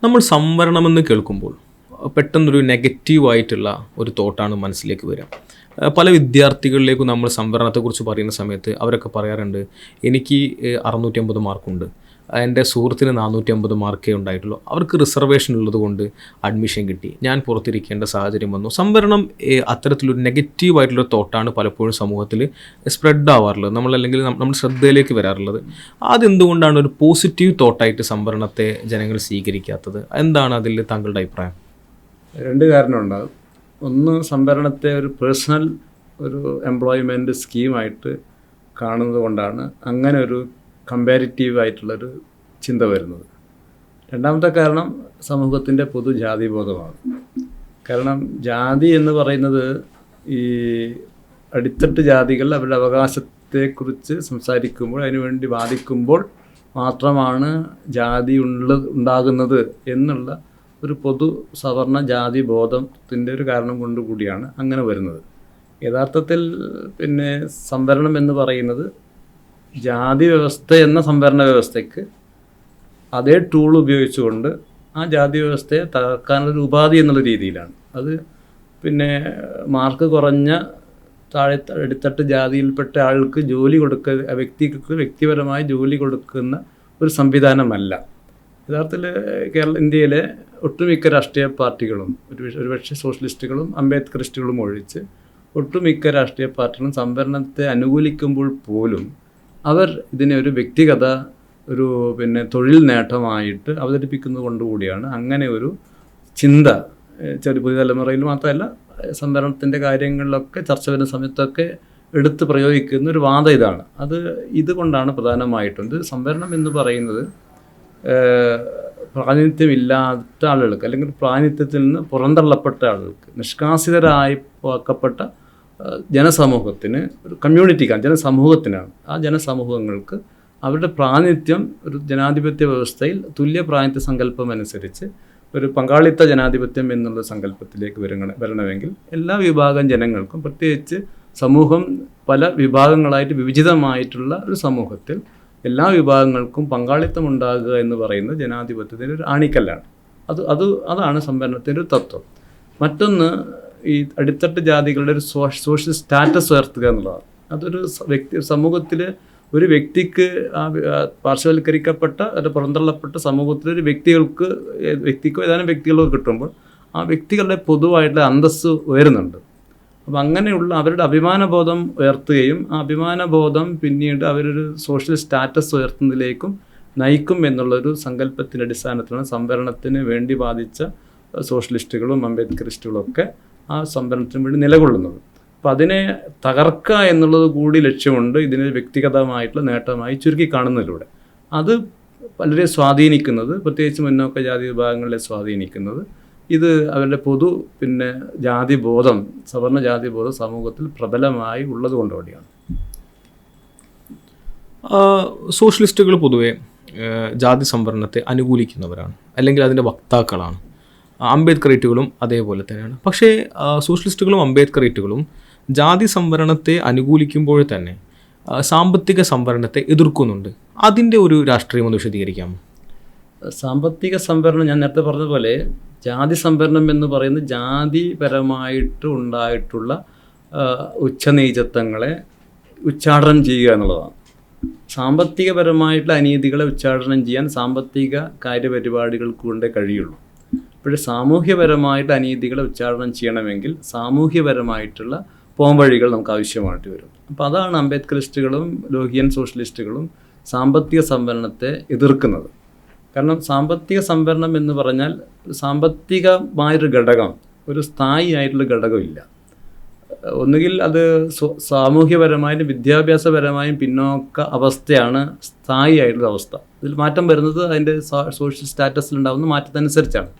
നമ്മൾ സംവരണമെന്ന് കേൾക്കുമ്പോൾ പെട്ടെന്നൊരു നെഗറ്റീവായിട്ടുള്ള ഒരു തോട്ടാണ് മനസ്സിലേക്ക് വരിക. പല വിദ്യാർത്ഥികളിലേക്കും നമ്മൾ സംവരണത്തെക്കുറിച്ച് പറയുന്ന സമയത്ത് അവരൊക്കെ പറയാറുണ്ട്, എനിക്ക് 650 മാർക്കുണ്ട്, എൻ്റെ സുഹൃത്തിന് 450 മാർക്കേ ഉണ്ടായിട്ടുള്ളൂ, അവർക്ക് റിസർവേഷൻ ഉള്ളത് കൊണ്ട് അഡ്മിഷൻ കിട്ടി, ഞാൻ പുറത്തിരിക്കേണ്ട സാഹചര്യം വന്നു. സംവരണം അത്തരത്തിലൊരു നെഗറ്റീവായിട്ടുള്ളൊരു തോട്ടാണ് പലപ്പോഴും സമൂഹത്തിൽ സ്പ്രെഡ് ആവാറുള്ളത്, നമ്മളല്ലെങ്കിൽ നമ്മുടെ ശ്രദ്ധയിലേക്ക് വരാറുള്ളത്. അതെന്തുകൊണ്ടാണ് ഒരു പോസിറ്റീവ് തോട്ടായിട്ട് സംവരണത്തെ ജനങ്ങൾ സ്വീകരിക്കാത്തത്? എന്താണ് അതിൽ താങ്കളുടെ അഭിപ്രായം? രണ്ട് കാരണമുണ്ടാകും. ഒന്ന്, സംവരണത്തെ ഒരു പേഴ്സണൽ ഒരു എംപ്ലോയ്മെൻറ്റ് സ്കീമായിട്ട് കാണുന്നത് കൊണ്ടാണ് അങ്ങനെ ഒരു കമ്പാരിറ്റീവ് ആയിട്ടുള്ളൊരു ചിന്ത വരുന്നത്. രണ്ടാമത്തെ കാരണം സമൂഹത്തിൻ്റെ പൊതു ജാതിബോധമാണ്. കാരണം ജാതി എന്ന് പറയുന്നത് ഈ അടിത്തട്ട് ജാതികൾ അവരുടെ അവകാശത്തെക്കുറിച്ച് സംസാരിക്കുമ്പോൾ, അതിനുവേണ്ടി വാദിക്കുമ്പോൾ മാത്രമാണ് ജാതി ഉണ്ടാകുന്നത് എന്നുള്ള ഒരു പൊതു സവർണ ജാതി ബോധത്തിൻ്റെ ഒരു കാരണം കൊണ്ടുകൂടിയാണ് അങ്ങനെ വരുന്നത്. യഥാർത്ഥത്തിൽ പിന്നെ സംവരണം എന്ന് പറയുന്നത് ജാതി വ്യവസ്ഥ എന്ന സംവരണ വ്യവസ്ഥയ്ക്ക് അതേ ടൂൾ ഉപയോഗിച്ചുകൊണ്ട് ആ ജാതി വ്യവസ്ഥയെ തകർക്കാനൊരു ഉപാധി എന്നുള്ള രീതിയിലാണ്. അത് പിന്നെ മാർക്ക് കുറഞ്ഞ അടിത്തട്ട് ജാതിയിൽപ്പെട്ട ആൾക്ക് ജോലി വ്യക്തിപരമായി ജോലി കൊടുക്കുന്ന ഒരു സംവിധാനമല്ല. യഥാർത്ഥത്തിൽ ഇന്ത്യയിലെ ഒട്ടുമിക്ക രാഷ്ട്രീയ പാർട്ടികളും, ഒരുപക്ഷെ സോഷ്യലിസ്റ്റുകളും അംബേദ്കറിസ്റ്റുകളും ഒഴിച്ച് ഒട്ടുമിക്ക രാഷ്ട്രീയ പാർട്ടികളും സംവരണത്തെ അനുകൂലിക്കുമ്പോൾ പോലും അവർ ഇതിനെ ഒരു വ്യക്തിഗത പിന്നെ തൊഴിൽ നേട്ടമായിട്ട് അവതരിപ്പിക്കുന്നത് കൊണ്ടുകൂടിയാണ് അങ്ങനെ ഒരു ചിന്ത പുതിയ തലമുറയിൽ മാത്രമല്ല സംവരണത്തിൻ്റെ കാര്യങ്ങളിലൊക്കെ ചർച്ച വരുന്ന സമയത്തൊക്കെ എടുത്ത് പ്രയോഗിക്കുന്ന ഒരു വാദം ഇതാണ്. ഇതുകൊണ്ടാണ് പ്രധാനമായിട്ടും ഇത് സംവരണം എന്ന് പറയുന്നത് പ്രാതിനിധ്യമില്ലാത്ത ആളുകൾക്ക്, അല്ലെങ്കിൽ പ്രാതിനിധ്യത്തിൽ നിന്ന് പുറന്തള്ളപ്പെട്ട ആളുകൾക്ക്, നിഷ്കാസിതരായി പോക്കപ്പെട്ട ജനസമൂഹത്തിന്, ഒരു കമ്മ്യൂണിറ്റിക്കാണ്, ജനസമൂഹത്തിനാണ്. ആ ജനസമൂഹങ്ങൾക്ക് അവരുടെ പ്രാതിനിധ്യം ഒരു ജനാധിപത്യ വ്യവസ്ഥയിൽ തുല്യ പ്രാതിനിധ്യ സങ്കല്പം അനുസരിച്ച് ഒരു പങ്കാളിത്ത ജനാധിപത്യം എന്നുള്ള സങ്കല്പത്തിലേക്ക് വരണമെങ്കിൽ എല്ലാ വിഭാഗം ജനങ്ങൾക്കും, പ്രത്യേകിച്ച് സമൂഹം പല വിഭാഗങ്ങളായിട്ട് വിഭജിതമായിട്ടുള്ള ഒരു സമൂഹത്തിൽ എല്ലാ വിഭാഗങ്ങൾക്കും പങ്കാളിത്തം ഉണ്ടാകുക എന്ന് പറയുന്നത് ജനാധിപത്യത്തിൻ്റെ ഒരു ആണിക്കല്ലാണ്. അതാണ് സംവരണത്തിൻ്റെ ഒരു തത്വം. മറ്റൊന്ന്, ഈ അടിത്തട്ട് ജാതികളുടെ ഒരു സോഷ്യൽ സ്റ്റാറ്റസ് ഉയർത്തുക എന്നുള്ളതാണ്. അതൊരു സമൂഹത്തിൽ ഒരു വ്യക്തിക്ക് പാർശ്വവൽക്കരിക്കപ്പെട്ട പുറന്തള്ളപ്പെട്ട സമൂഹത്തിലൊരു വ്യക്തിക്കോ ഏതാനും വ്യക്തികളോ കിട്ടുമ്പോൾ ആ വ്യക്തികളുടെ പൊതുവായിട്ടുള്ള അന്തസ്സ് ഉയരുന്നുണ്ട്. അപ്പം അങ്ങനെയുള്ള അവരുടെ അഭിമാനബോധം ഉയർത്തുകയും ആ അഭിമാനബോധം പിന്നീട് അവരൊരു സോഷ്യൽ സ്റ്റാറ്റസ് ഉയർത്തുന്നതിലേക്കും നയിക്കും എന്നുള്ളൊരു സങ്കല്പത്തിൻ്റെ അടിസ്ഥാനത്തിലാണ് സംവരണത്തിന് വേണ്ടി വാദിച്ച സോഷ്യലിസ്റ്റുകളും അംബേദ്കറിസ്റ്റുകളും ഒക്കെ ആ സംവരണത്തിന് വേണ്ടി നിലകൊള്ളുന്നത്. അപ്പം അതിനെ തകർക്കുക എന്നുള്ളത് കൂടി ലക്ഷ്യമുണ്ട് ഇതിനെ വ്യക്തിഗതമായിട്ടുള്ള നേട്ടമായി ചുരുക്കി കാണുന്നതിലൂടെ. അത് വളരെ സ്വാധീനിക്കുന്നത്, പ്രത്യേകിച്ച് മുന്നോക്ക ജാതി വിഭാഗങ്ങളെ സ്വാധീനിക്കുന്നത് ഇത് അവരുടെ പൊതു പിന്നെ ജാതിബോധം, സവർണ ജാതിബോധം സമൂഹത്തിൽ പ്രബലമായി ഉള്ളത് കൊണ്ടുകൂടിയാണ്. സോഷ്യലിസ്റ്റുകൾ പൊതുവെ ജാതി സംവരണത്തെ അനുകൂലിക്കുന്നവരാണ്, അല്ലെങ്കിൽ അതിൻ്റെ വക്താക്കളാണ്. അംബേദ്കറേറ്റുകളും അതേപോലെ തന്നെയാണ്. പക്ഷേ സോഷ്യലിസ്റ്റുകളും അംബേദ്കറേറ്റുകളും ജാതി സംവരണത്തെ അനുകൂലിക്കുമ്പോൾ തന്നെ സാമ്പത്തിക സംവരണത്തെ എതിർക്കുന്നുണ്ട്. അതിൻ്റെ ഒരു രാഷ്ട്രീയം ഒന്ന് വിശദീകരിക്കാമോ? സാമ്പത്തിക സംവരണം ഞാൻ നേരത്തെ പറഞ്ഞതുപോലെ ജാതി സംവരണം എന്ന് പറയുന്നത് ജാതിപരമായിട്ട് ഉണ്ടായിട്ടുള്ള ഉച്ചനീചത്വങ്ങളെ ഉച്ചാടനം ചെയ്യുക എന്നുള്ളതാണ്. സാമ്പത്തികപരമായിട്ടുള്ള അനീതികളെ ഉച്ചാടനം ചെയ്യാൻ സാമ്പത്തിക കാര്യപരിപാടികൾക്ക് കൊണ്ടേ കഴിയുള്ളൂ. അപ്പോൾ സാമൂഹ്യപരമായിട്ട് അനീതികളെ ഉച്ചാടനം ചെയ്യണമെങ്കിൽ സാമൂഹ്യപരമായിട്ടുള്ള പോംവഴികൾ നമുക്ക് ആവശ്യമായിട്ട് വരും. അപ്പോൾ അതാണ് അംബേദ്കറിസ്റ്റുകളും ലോഹിയൻ സോഷ്യലിസ്റ്റുകളും സാമ്പത്തിക സംവരണത്തെ എതിർക്കുന്നത്. കാരണം സാമ്പത്തിക സംവരണം എന്ന് പറഞ്ഞാൽ സാമ്പത്തികമായൊരു ഘടകം, ഒരു സ്ഥായി ആയിട്ടുള്ള ഘടകമില്ല. ഒന്നുകിൽ അത് സാമൂഹ്യപരമായും വിദ്യാഭ്യാസപരമായും പിന്നോക്ക അവസ്ഥയാണ് സ്ഥായി ആയിട്ടുള്ള അവസ്ഥ. ഇതിൽ മാറ്റം വരുന്നത് അതിൻ്റെ സോഷ്യൽ സ്റ്റാറ്റസിലുണ്ടാകുന്ന മാറ്റത്തിനനുസരിച്ചാണ്.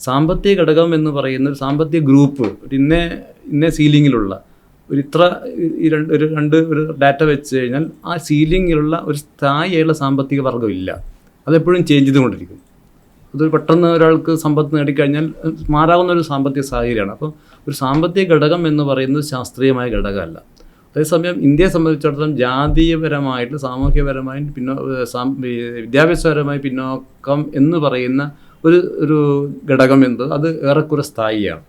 സാമ്പത്തിക ഘടകം എന്ന് പറയുന്ന ഒരു സാമ്പത്തിക ഗ്രൂപ്പ് ഇന്ന സീലിങ്ങിലുള്ള ഒരു ഡാറ്റ വെച്ച് കഴിഞ്ഞാൽ ആ സീലിങ്ങിലുള്ള ഒരു സ്ഥായിയായുള്ള സാമ്പത്തിക വർഗ്ഗം ഇല്ല. അതെപ്പോഴും ചേഞ്ച് ചെയ്തുകൊണ്ടിരിക്കും. അത് പെട്ടെന്ന് ഒരാൾക്ക് സമ്പത്ത് നേടിക്കഴിഞ്ഞാൽ മാറാവുന്ന ഒരു സാമ്പത്തിക സാഹചര്യമാണ്. അപ്പോൾ ഒരു സാമ്പത്തിക ഘടകം എന്ന് പറയുന്നത് ശാസ്ത്രീയമായ ഘടകമല്ല. അതേസമയം ഇന്ത്യയെ സംബന്ധിച്ചിടത്തോളം ജാതീയപരമായിട്ട് സാമൂഹ്യപരമായും വിദ്യാഭ്യാസപരമായി പിന്നോക്കം എന്ന് പറയുന്ന ഒരു ഘടകം എന്നത് അത് ഏറെക്കുറെ സ്ഥായിയാണ്.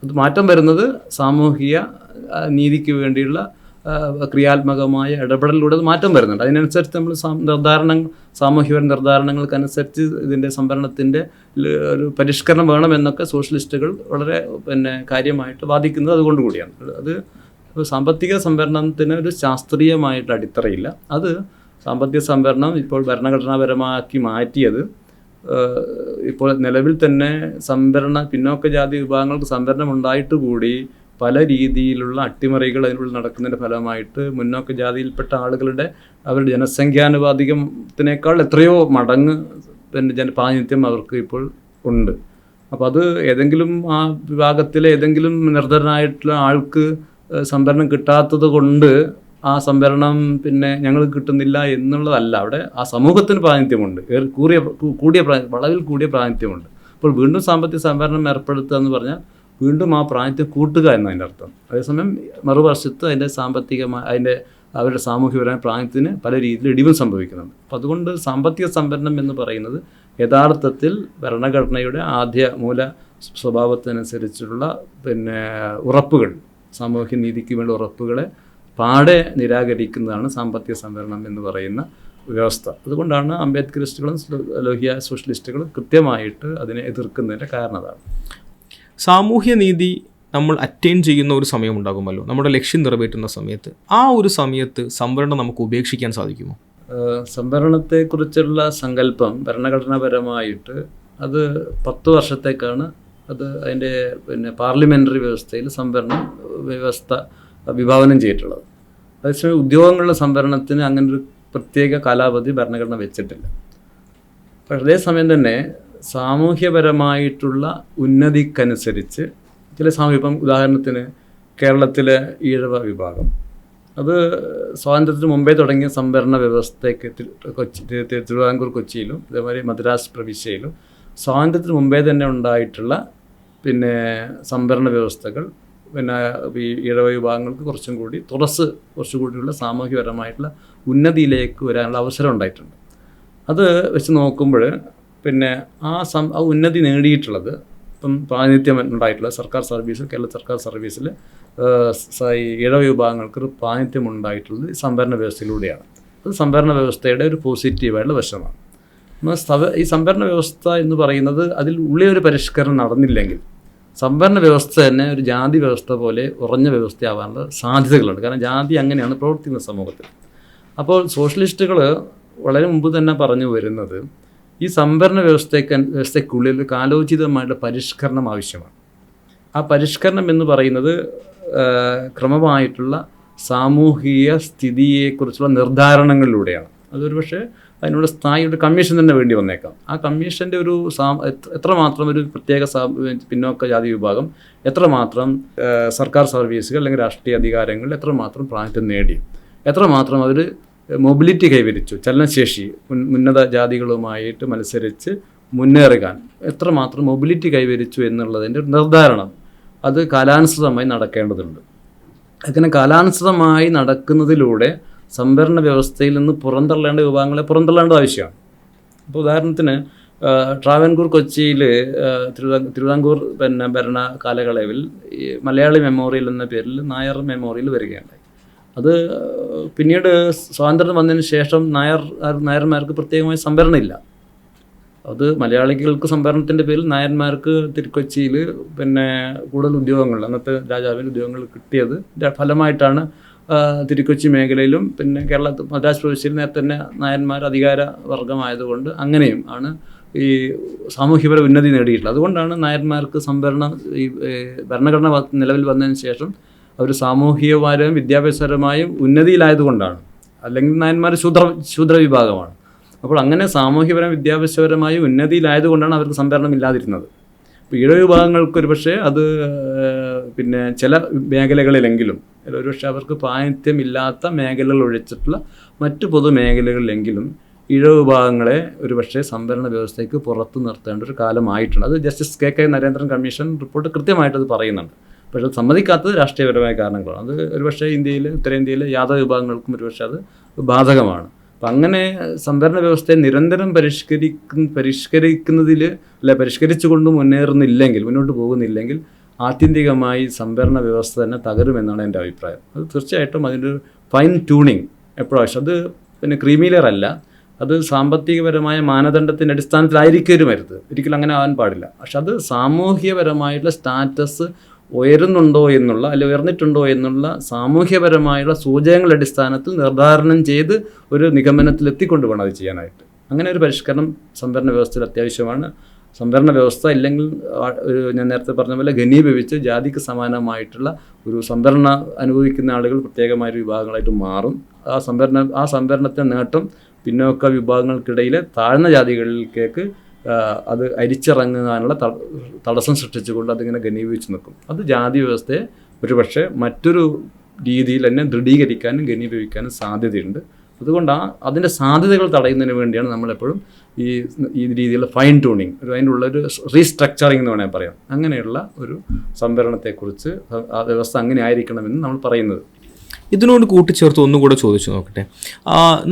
അത് മാറ്റം വരുന്നത് സാമൂഹിക നീതിക്ക് വേണ്ടിയുള്ള ക്രിയാത്മകമായ ഇടപെടലിലൂടെ അത് മാറ്റം വരുന്നുണ്ട്. അതിനനുസരിച്ച് നമ്മൾ സാമൂഹിക നിർദ്ധാരണങ്ങൾക്കനുസരിച്ച് ഇതിൻ്റെ സംവരണത്തിൻ്റെ ഒരു പരിഷ്കരണം വേണമെന്നൊക്കെ സോഷ്യലിസ്റ്റുകൾ വളരെ കാര്യമായിട്ട് വാദിക്കുന്നത് അതുകൊണ്ട് കൂടിയാണ്. അത് സാമ്പത്തിക സംവരണത്തിന് ഒരു ശാസ്ത്രീയമായിട്ട് അടിത്തറയില്ല. അത് സാമ്പത്തിക സംവരണം ഇപ്പോൾ ഭരണഘടനാപരമാക്കി മാറ്റിയത് ഇപ്പോൾ നിലവിൽ തന്നെ പിന്നോക്ക ജാതി വിഭാഗങ്ങൾക്ക് സംവരണം ഉണ്ടായിട്ട് കൂടി പല രീതിയിലുള്ള അട്ടിമറികൾ അതിനുള്ളിൽ നടക്കുന്നതിൻ്റെ ഫലമായിട്ട് മുന്നോക്ക ജാതിയിൽപ്പെട്ട ആളുകളുടെ അവരുടെ ജനസംഖ്യാനുപാതികത്തിനേക്കാൾ എത്രയോ മടങ്ങ് പ്രാതിനിധ്യം അവർക്ക് ഇപ്പോൾ ഉണ്ട്. അപ്പോൾ അത് ഏതെങ്കിലും ആ വിഭാഗത്തിലെ ഏതെങ്കിലും നിർധനനായിട്ടുള്ള ആൾക്ക് സംവരണം കിട്ടാത്തത് കൊണ്ട് ആ സംവരണം ഞങ്ങൾക്ക് കിട്ടുന്നില്ല എന്നുള്ളതല്ല. അവിടെ ആ സമൂഹത്തിന് പ്രാതിനിധ്യമുണ്ട്, വളവിൽ കൂടിയ പ്രാതിനിധ്യമുണ്ട്. അപ്പോൾ വീണ്ടും സാമ്പത്തിക സംവരണം ഏർപ്പെടുത്തുക എന്ന് പറഞ്ഞാൽ വീണ്ടും ആ പ്രാതിനിധ്യം കൂട്ടുക എന്നതിൻ്റെ അർത്ഥം. അതേസമയം മറുവശത്ത് അവരുടെ സാമൂഹികപരമായ പ്രാതിനിധ്യത്തിന് പല രീതിയിൽ ഇടിവ് സംഭവിക്കുന്നുണ്ട്. അപ്പോൾ അതുകൊണ്ട് സാമ്പത്തിക സംവരണം എന്ന് പറയുന്നത് യഥാർത്ഥത്തിൽ ഭരണഘടനയുടെ ആദ്യ മൂല സ്വഭാവത്തിനനുസരിച്ചുള്ള ഉറപ്പുകൾ, സാമൂഹ്യ നീതിക്ക് വേണ്ട ഉറപ്പുകളെ പാടെ നിരാകരിക്കുന്നതാണ് സാമ്പത്തിക സംവരണം എന്ന് പറയുന്ന വ്യവസ്ഥ. അതുകൊണ്ടാണ് അംബേദ്കറിസ്റ്റുകളും ലോഹിയ സോഷ്യലിസ്റ്റുകളും കൃത്യമായിട്ട് അതിനെ എതിർക്കുന്നതിൻ്റെ കാരണം അതാണ്. സാമൂഹ്യ നീതി നമ്മൾ അറ്റൈൻ ചെയ്യുന്ന ഒരു സമയമുണ്ടാകുമല്ലോ, നമ്മുടെ ലക്ഷ്യം നിറവേറ്റുന്ന സമയത്ത്. ആ ഒരു സമയത്ത് സംവരണം നമുക്ക് ഉപേക്ഷിക്കാൻ സാധിക്കുമോ? സംവരണത്തെക്കുറിച്ചുള്ള സങ്കല്പം ഭരണഘടനാപരമായിട്ട് അത് 10 വർഷത്തേക്കാണ് അത് അതിൻ്റെ പാർലമെൻ്ററി വ്യവസ്ഥയിൽ സംവരണ വ്യവസ്ഥ വിഭാവനം ചെയ്തിട്ടുള്ളത്. അതേസമയം ഉദ്യോഗങ്ങളുടെ സംവരണത്തിന് അങ്ങനെ ഒരു പ്രത്യേക കാലാവധി ഭരണഘടന വെച്ചിട്ടില്ല. പക്ഷേ അതേസമയം തന്നെ സാമൂഹ്യപരമായിട്ടുള്ള ഉന്നതിക്കനുസരിച്ച് ചില ഇപ്പം ഉദാഹരണത്തിന് കേരളത്തിലെ ഈഴവ വിഭാഗം അത് സ്വാതന്ത്ര്യത്തിന് മുമ്പേ തുടങ്ങിയ സംവരണ വ്യവസ്ഥയ്ക്ക് തിരുവിതാംകൂർ കൊച്ചിയിലും അതേമാതിരി മദ്രാസ് പ്രവിശ്യയിലും സ്വാതന്ത്ര്യത്തിന് മുമ്പേ തന്നെ ഉണ്ടായിട്ടുള്ള സംവരണ വ്യവസ്ഥകൾ ഈ ഈഴവ വിഭാഗങ്ങൾക്ക് കുറച്ചുകൂടിയുള്ള സാമൂഹികപരമായിട്ടുള്ള ഉന്നതിയിലേക്ക് വരാനുള്ള അവസരം ഉണ്ടായിട്ടുണ്ട്. അത് വെച്ച് നോക്കുമ്പോൾ ആ ഉന്നതി നേടിയിട്ടുള്ളത് ഇപ്പം പ്രാതിനിധ്യം ഉണ്ടായിട്ടുള്ള കേരള സർക്കാർ സർവീസിൽ ഈഴവ വിഭാഗങ്ങൾക്കൊരു പ്രാതിനിധ്യം ഉണ്ടായിട്ടുള്ളത് സംവരണ വ്യവസ്ഥയിലൂടെയാണ്. അത് സംവരണ വ്യവസ്ഥയുടെ ഒരു പോസിറ്റീവായിട്ടുള്ള വശമാണ്. ഈ സംവരണ വ്യവസ്ഥ എന്ന് പറയുന്നത് അതിൽ ഉള്ളിയൊരു പരിഷ്കരണം നടന്നില്ലെങ്കിൽ സംവരണ വ്യവസ്ഥ തന്നെ ഒരു ജാതി വ്യവസ്ഥ പോലെ ഉറഞ്ഞ വ്യവസ്ഥയാവാനുള്ള സാധ്യതകളുണ്ട്. കാരണം ജാതി അങ്ങനെയാണ് പ്രവർത്തിക്കുന്ന സമൂഹത്തിൽ. അപ്പോൾ സോഷ്യലിസ്റ്റുകൾ വളരെ മുമ്പ് തന്നെ പറഞ്ഞു വരുന്നത് ഈ സംവരണ വ്യവസ്ഥയ്ക്കുള്ളിൽ കാലോചിതമായിട്ടുള്ള പരിഷ്കരണം ആവശ്യമാണ്. ആ പരിഷ്കരണം എന്ന് പറയുന്നത് ക്രമമായിട്ടുള്ള സാമൂഹിക സ്ഥിതിയെക്കുറിച്ചുള്ള നിർദ്ധാരണങ്ങളിലൂടെയാണ്. അതൊരു പക്ഷേ അതിനുള്ള സ്ഥായിയുടെ കമ്മീഷൻ തന്നെ വേണ്ടി വന്നേക്കാം. ആ കമ്മീഷൻ്റെ ഒരു എത്രമാത്രം ഒരു പ്രത്യേക പിന്നോക്ക ജാതി വിഭാഗം എത്രമാത്രം സർക്കാർ സർവീസുകൾ അല്ലെങ്കിൽ രാഷ്ട്രീയ അധികാരങ്ങളിൽ എത്രമാത്രം പ്രാതിനിധ്യം നേടി, എത്രമാത്രം അവർ മൊബിലിറ്റി കൈവരിച്ചു, ചലനശേഷി ഉന്നത ജാതികളുമായിട്ട് മത്സരിച്ച് മുന്നേറുവാൻ എത്രമാത്രം മൊബിലിറ്റി കൈവരിച്ചു എന്നുള്ളതിൻ്റെ ഒരു നിർദ്ധാരണം അത് കാലാനുസൃതമായി നടക്കേണ്ടതുണ്ട്. അങ്ങനെ കാലാനുസൃതമായി നടക്കുന്നതിലൂടെ സംവരണ വ്യവസ്ഥയിൽ നിന്ന് പുറന്തള്ളേണ്ട വിഭാഗങ്ങളെ പുറന്തള്ളേണ്ടത് ആവശ്യമാണ്. അപ്പോൾ ഉദാഹരണത്തിന് ട്രാവൻകൂർ കൊച്ചിയിൽ തിരുവിതാംകൂർ ഭരണ കാലയളവിൽ ഈ മലയാളി മെമ്മോറിയൽ എന്ന പേരിൽ നായർ മെമ്മോറിയൽ വരികയുണ്ടായി. അത് പിന്നീട് സ്വാതന്ത്ര്യം വന്നതിന് ശേഷം നായർമാർക്ക് പ്രത്യേകമായി സംവരണമില്ല. അത് മലയാളികൾക്ക് സംവരണത്തിൻ്റെ പേരിൽ നായന്മാർക്ക് തിരുക്കൊച്ചിയിൽ കൂടുതൽ ഉദ്യോഗങ്ങൾ, അന്നത്തെ രാജാവിൻ്റെ ഉദ്യോഗങ്ങൾ കിട്ടിയത് ഫലമായിട്ടാണ് തിരുക്കൊച്ചി മേഖലയിലും മദ്രാസ് പ്രവിശ്യയിൽ നേരത്തെ തന്നെ നായന്മാർ അധികാര വർഗമായതുകൊണ്ട് അങ്ങനെയും ആണ് ഈ സാമൂഹ്യപര ഉന്നതി നേടിയിട്ടുള്ളത്. അതുകൊണ്ടാണ് നായന്മാർക്ക് സംവരണം ഈ ഭരണഘടന നിലവിൽ വന്നതിന് ശേഷം അവർ സാമൂഹികപരവും വിദ്യാഭ്യാസപരമായും ഉന്നതിയിലായതുകൊണ്ടാണ്. അല്ലെങ്കിൽ നായന്മാർ ശൂദ്ര വിഭാഗമാണ്. അപ്പോൾ അങ്ങനെ സാമൂഹ്യപരവും വിദ്യാഭ്യാസപരമായും ഉന്നതിയിലായതുകൊണ്ടാണ് അവർക്ക് സംവരണം ഇല്ലാതിരുന്നത്. ഇപ്പോൾ ഈഴവ വിഭാഗങ്ങൾക്കൊരു പക്ഷേ അത് ചില മേഖലകളിലെങ്കിലും ഒരുപക്ഷെ അവർക്ക് പ്രാതിനിധ്യമില്ലാത്ത മേഖലകൾ ഒഴിച്ചിട്ടുള്ള മറ്റു പൊതുമേഖലകളിലെങ്കിലും ഈഴവ വിഭാഗങ്ങളെ ഒരുപക്ഷെ സംവരണ വ്യവസ്ഥയ്ക്ക് പുറത്തു നിർത്തേണ്ട ഒരു കാലമായിട്ടുണ്ട്. അത് justice K Narendran commission report കൃത്യമായിട്ട് അത് പറയുന്നുണ്ട്. പക്ഷേ അത് സമ്മതിക്കാത്തത് രാഷ്ട്രീയപരമായ കാരണങ്ങളാണ്. അത് ഒരുപക്ഷെ ഉത്തരേന്ത്യയിലെ യാദവ വിഭാഗങ്ങൾക്കും ഒരുപക്ഷെ അത് ബാധകമാണ്. അപ്പം അങ്ങനെ സംവരണ വ്യവസ്ഥയെ നിരന്തരം പരിഷ്കരിക്കുന്നതിൽ പരിഷ്കരിച്ചുകൊണ്ട് മുന്നോട്ട് പോകുന്നില്ലെങ്കിൽ ആത്യന്തികമായി സംവരണ വ്യവസ്ഥ തന്നെ തകരുമെന്നാണ് എൻ്റെ അഭിപ്രായം. അത് തീർച്ചയായിട്ടും അതിൻ്റെ ഒരു ഫൈൻ ട്യൂണിങ് എപ്പോഴാവശ്യം. അത് പിന്നെ ക്രീമിലെയർ അല്ല, അത് സാമ്പത്തികപരമായ മാനദണ്ഡത്തിൻ്റെ അടിസ്ഥാനത്തിലായിരിക്കരുത്, ഒരിക്കലും അങ്ങനെ ആവാൻ പാടില്ല. പക്ഷെ അത് സാമൂഹ്യപരമായിട്ടുള്ള സ്റ്റാറ്റസ് ഉയരുന്നുണ്ടോ എന്നുള്ള അല്ലെങ്കിൽ ഉയർന്നിട്ടുണ്ടോ എന്നുള്ള സാമൂഹ്യപരമായുള്ള സൂചകങ്ങളുടെ അടിസ്ഥാനത്തിൽ നിർദ്ധാരണം ചെയ്ത് ഒരു നിഗമനത്തിൽ എത്തിക്കൊണ്ട് വേണം അത് ചെയ്യാനായിട്ട്. അങ്ങനെ ഒരു പരിഷ്കരണം സംവരണ വ്യവസ്ഥയിൽ അത്യാവശ്യമാണ്. സംവരണ വ്യവസ്ഥ ഇല്ലെങ്കിൽ ഞാൻ നേരത്തെ പറഞ്ഞ പോലെ ഘനീഭവിച്ച് ജാതിക്ക് സമാനമായിട്ടുള്ള ഒരു സംവരണം അനുഭവിക്കുന്ന ആളുകൾ പ്രത്യേകമായൊരു വിഭാഗങ്ങളായിട്ട് മാറും. ആ സംവരണത്തിൻ്റെ നേട്ടം പിന്നോക്ക വിഭാഗങ്ങൾക്കിടയിലെ താഴ്ന്ന ജാതികളിലേക്ക് അത് അരിച്ചിറങ്ങാനുള്ള തടസ്സം സൃഷ്ടിച്ചുകൊണ്ട് അതിങ്ങനെ ഘനീഭവിച്ച് നിൽക്കും. അത് ജാതി വ്യവസ്ഥയെ ഒരുപക്ഷെ മറ്റൊരു രീതിയിൽ തന്നെ ദൃഢീകരിക്കാനും ഘനീഭവിക്കാനും സാധ്യതയുണ്ട്. അതുകൊണ്ട് അതിൻ്റെ സാധ്യതകൾ തടയുന്നതിന് വേണ്ടിയാണ് നമ്മളെപ്പോഴും ഈ രീതിയിലുള്ള ഫൈൻ ട്യൂണിങ്, അതിനുള്ളൊരു റീസ്ട്രക്ചറിങ് എന്ന് വേണമെങ്കിൽ പറയാം, അങ്ങനെയുള്ള ഒരു സംവരണത്തെക്കുറിച്ച് ആ വ്യവസ്ഥ അങ്ങനെ ആയിരിക്കണമെന്ന് നമ്മൾ പറയുന്നത്. ഇതിനോട് കൂട്ടിച്ചേർത്ത് ഒന്നുകൂടെ ചോദിച്ചു നോക്കട്ടെ,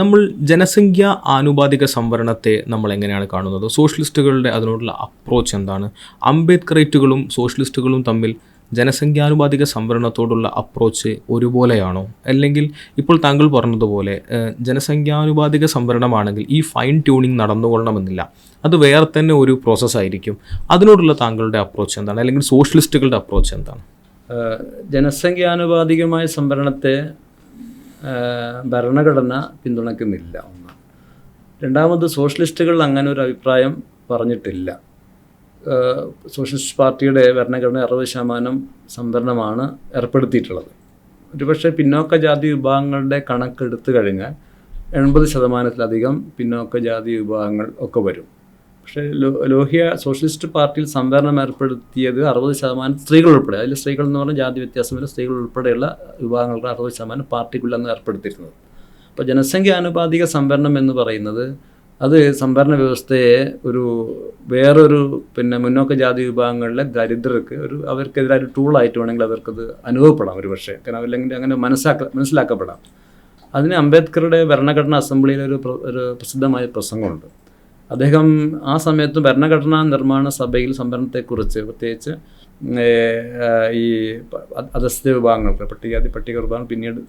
നമ്മൾ ജനസംഖ്യ ആനുപാതിക സംവരണത്തെ നമ്മൾ എങ്ങനെയാണ് കാണുന്നത്? സോഷ്യലിസ്റ്റുകളുടെ അതിനോടുള്ള അപ്രോച്ച് എന്താണ്? അംബേദ്കറേറ്റുകളും സോഷ്യലിസ്റ്റുകളും തമ്മിൽ ജനസംഖ്യാനുപാതിക സംവരണത്തോടുള്ള അപ്രോച്ച് ഒരുപോലെയാണോ? അല്ലെങ്കിൽ ഇപ്പോൾ താങ്കൾ പറഞ്ഞതുപോലെ ജനസംഖ്യാനുപാതിക സംവരണമാണെങ്കിൽ ഈ ഫൈൻ ട്യൂണിങ് നടന്നുകൊള്ളണമെന്നില്ല, അത് വേറെ തന്നെ ഒരു പ്രോസസ്സായിരിക്കും. അതിനോടുള്ള താങ്കളുടെ അപ്രോച്ച് എന്താണ്? അല്ലെങ്കിൽ സോഷ്യലിസ്റ്റുകളുടെ അപ്രോച്ച് എന്താണ്? ജനസംഖ്യാനുപാതികമായ സംവരണത്തെ ഭരണഘടന പിന്തുണയ്ക്കുന്നില്ല, ഒന്ന്. രണ്ടാമത്, സോഷ്യലിസ്റ്റുകൾ അങ്ങനെ ഒരു അഭിപ്രായം പറഞ്ഞിട്ടില്ല. സോഷ്യലിസ്റ്റ് പാർട്ടിയുടെ ഭരണഘടന 60% സംവരണമാണ് ഏർപ്പെടുത്തിയിട്ടുള്ളത്. ഒരുപക്ഷെ പിന്നോക്ക ജാതി വിഭാഗങ്ങളുടെ കണക്കെടുത്തു കഴിഞ്ഞാൽ 80%-ലധികം പിന്നോക്ക ജാതി വിഭാഗങ്ങൾ ഒക്കെ വരും. പക്ഷേ ലോഹ്യ സോഷ്യലിസ്റ്റ് പാർട്ടിയിൽ സംവരണം ഏർപ്പെടുത്തിയത് 60% സ്ത്രീകൾ ഉൾപ്പെടെ, അതിൽ സ്ത്രീകൾ എന്ന് പറഞ്ഞാൽ ജാതി വ്യത്യാസമില്ല, സ്ത്രീകൾ ഉൾപ്പെടെയുള്ള വിഭാഗങ്ങൾക്ക് 60% പാർട്ടിക്കുള്ളെന്ന് ഏർപ്പെടുത്തിയിരുന്നത്. അപ്പോൾ ജനസംഖ്യാനുപാതിക സംവരണം എന്ന് പറയുന്നത് അത് സംവരണ വ്യവസ്ഥയെ വേറൊരു മുന്നോക്ക ജാതി വിഭാഗങ്ങളിലെ ദരിദ്രർക്ക് അവർക്കെതിരായ ഒരു ടൂളായിട്ട് വേണമെങ്കിൽ അവർക്കത് അനുഭവപ്പെടാം ഒരു കാരണം അല്ലെങ്കിൽ അങ്ങനെ മനസ്സിലാക്കപ്പെടാം. അതിന് അംബേദ്കറുടെ ഭരണഘടനാ അസംബ്ലിയിൽ ഒരു പ്രസിദ്ധമായ പ്രസംഗമുണ്ട്. അദ്ദേഹം ആ സമയത്ത് ഭരണഘടനാ നിർമ്മാണ സഭയിൽ സംവരണത്തെക്കുറിച്ച്, പ്രത്യേകിച്ച് ഈ അധസ്ഥിത വിഭാഗങ്ങൾക്ക്, പട്ടിക വിഭാഗം പിന്നീട്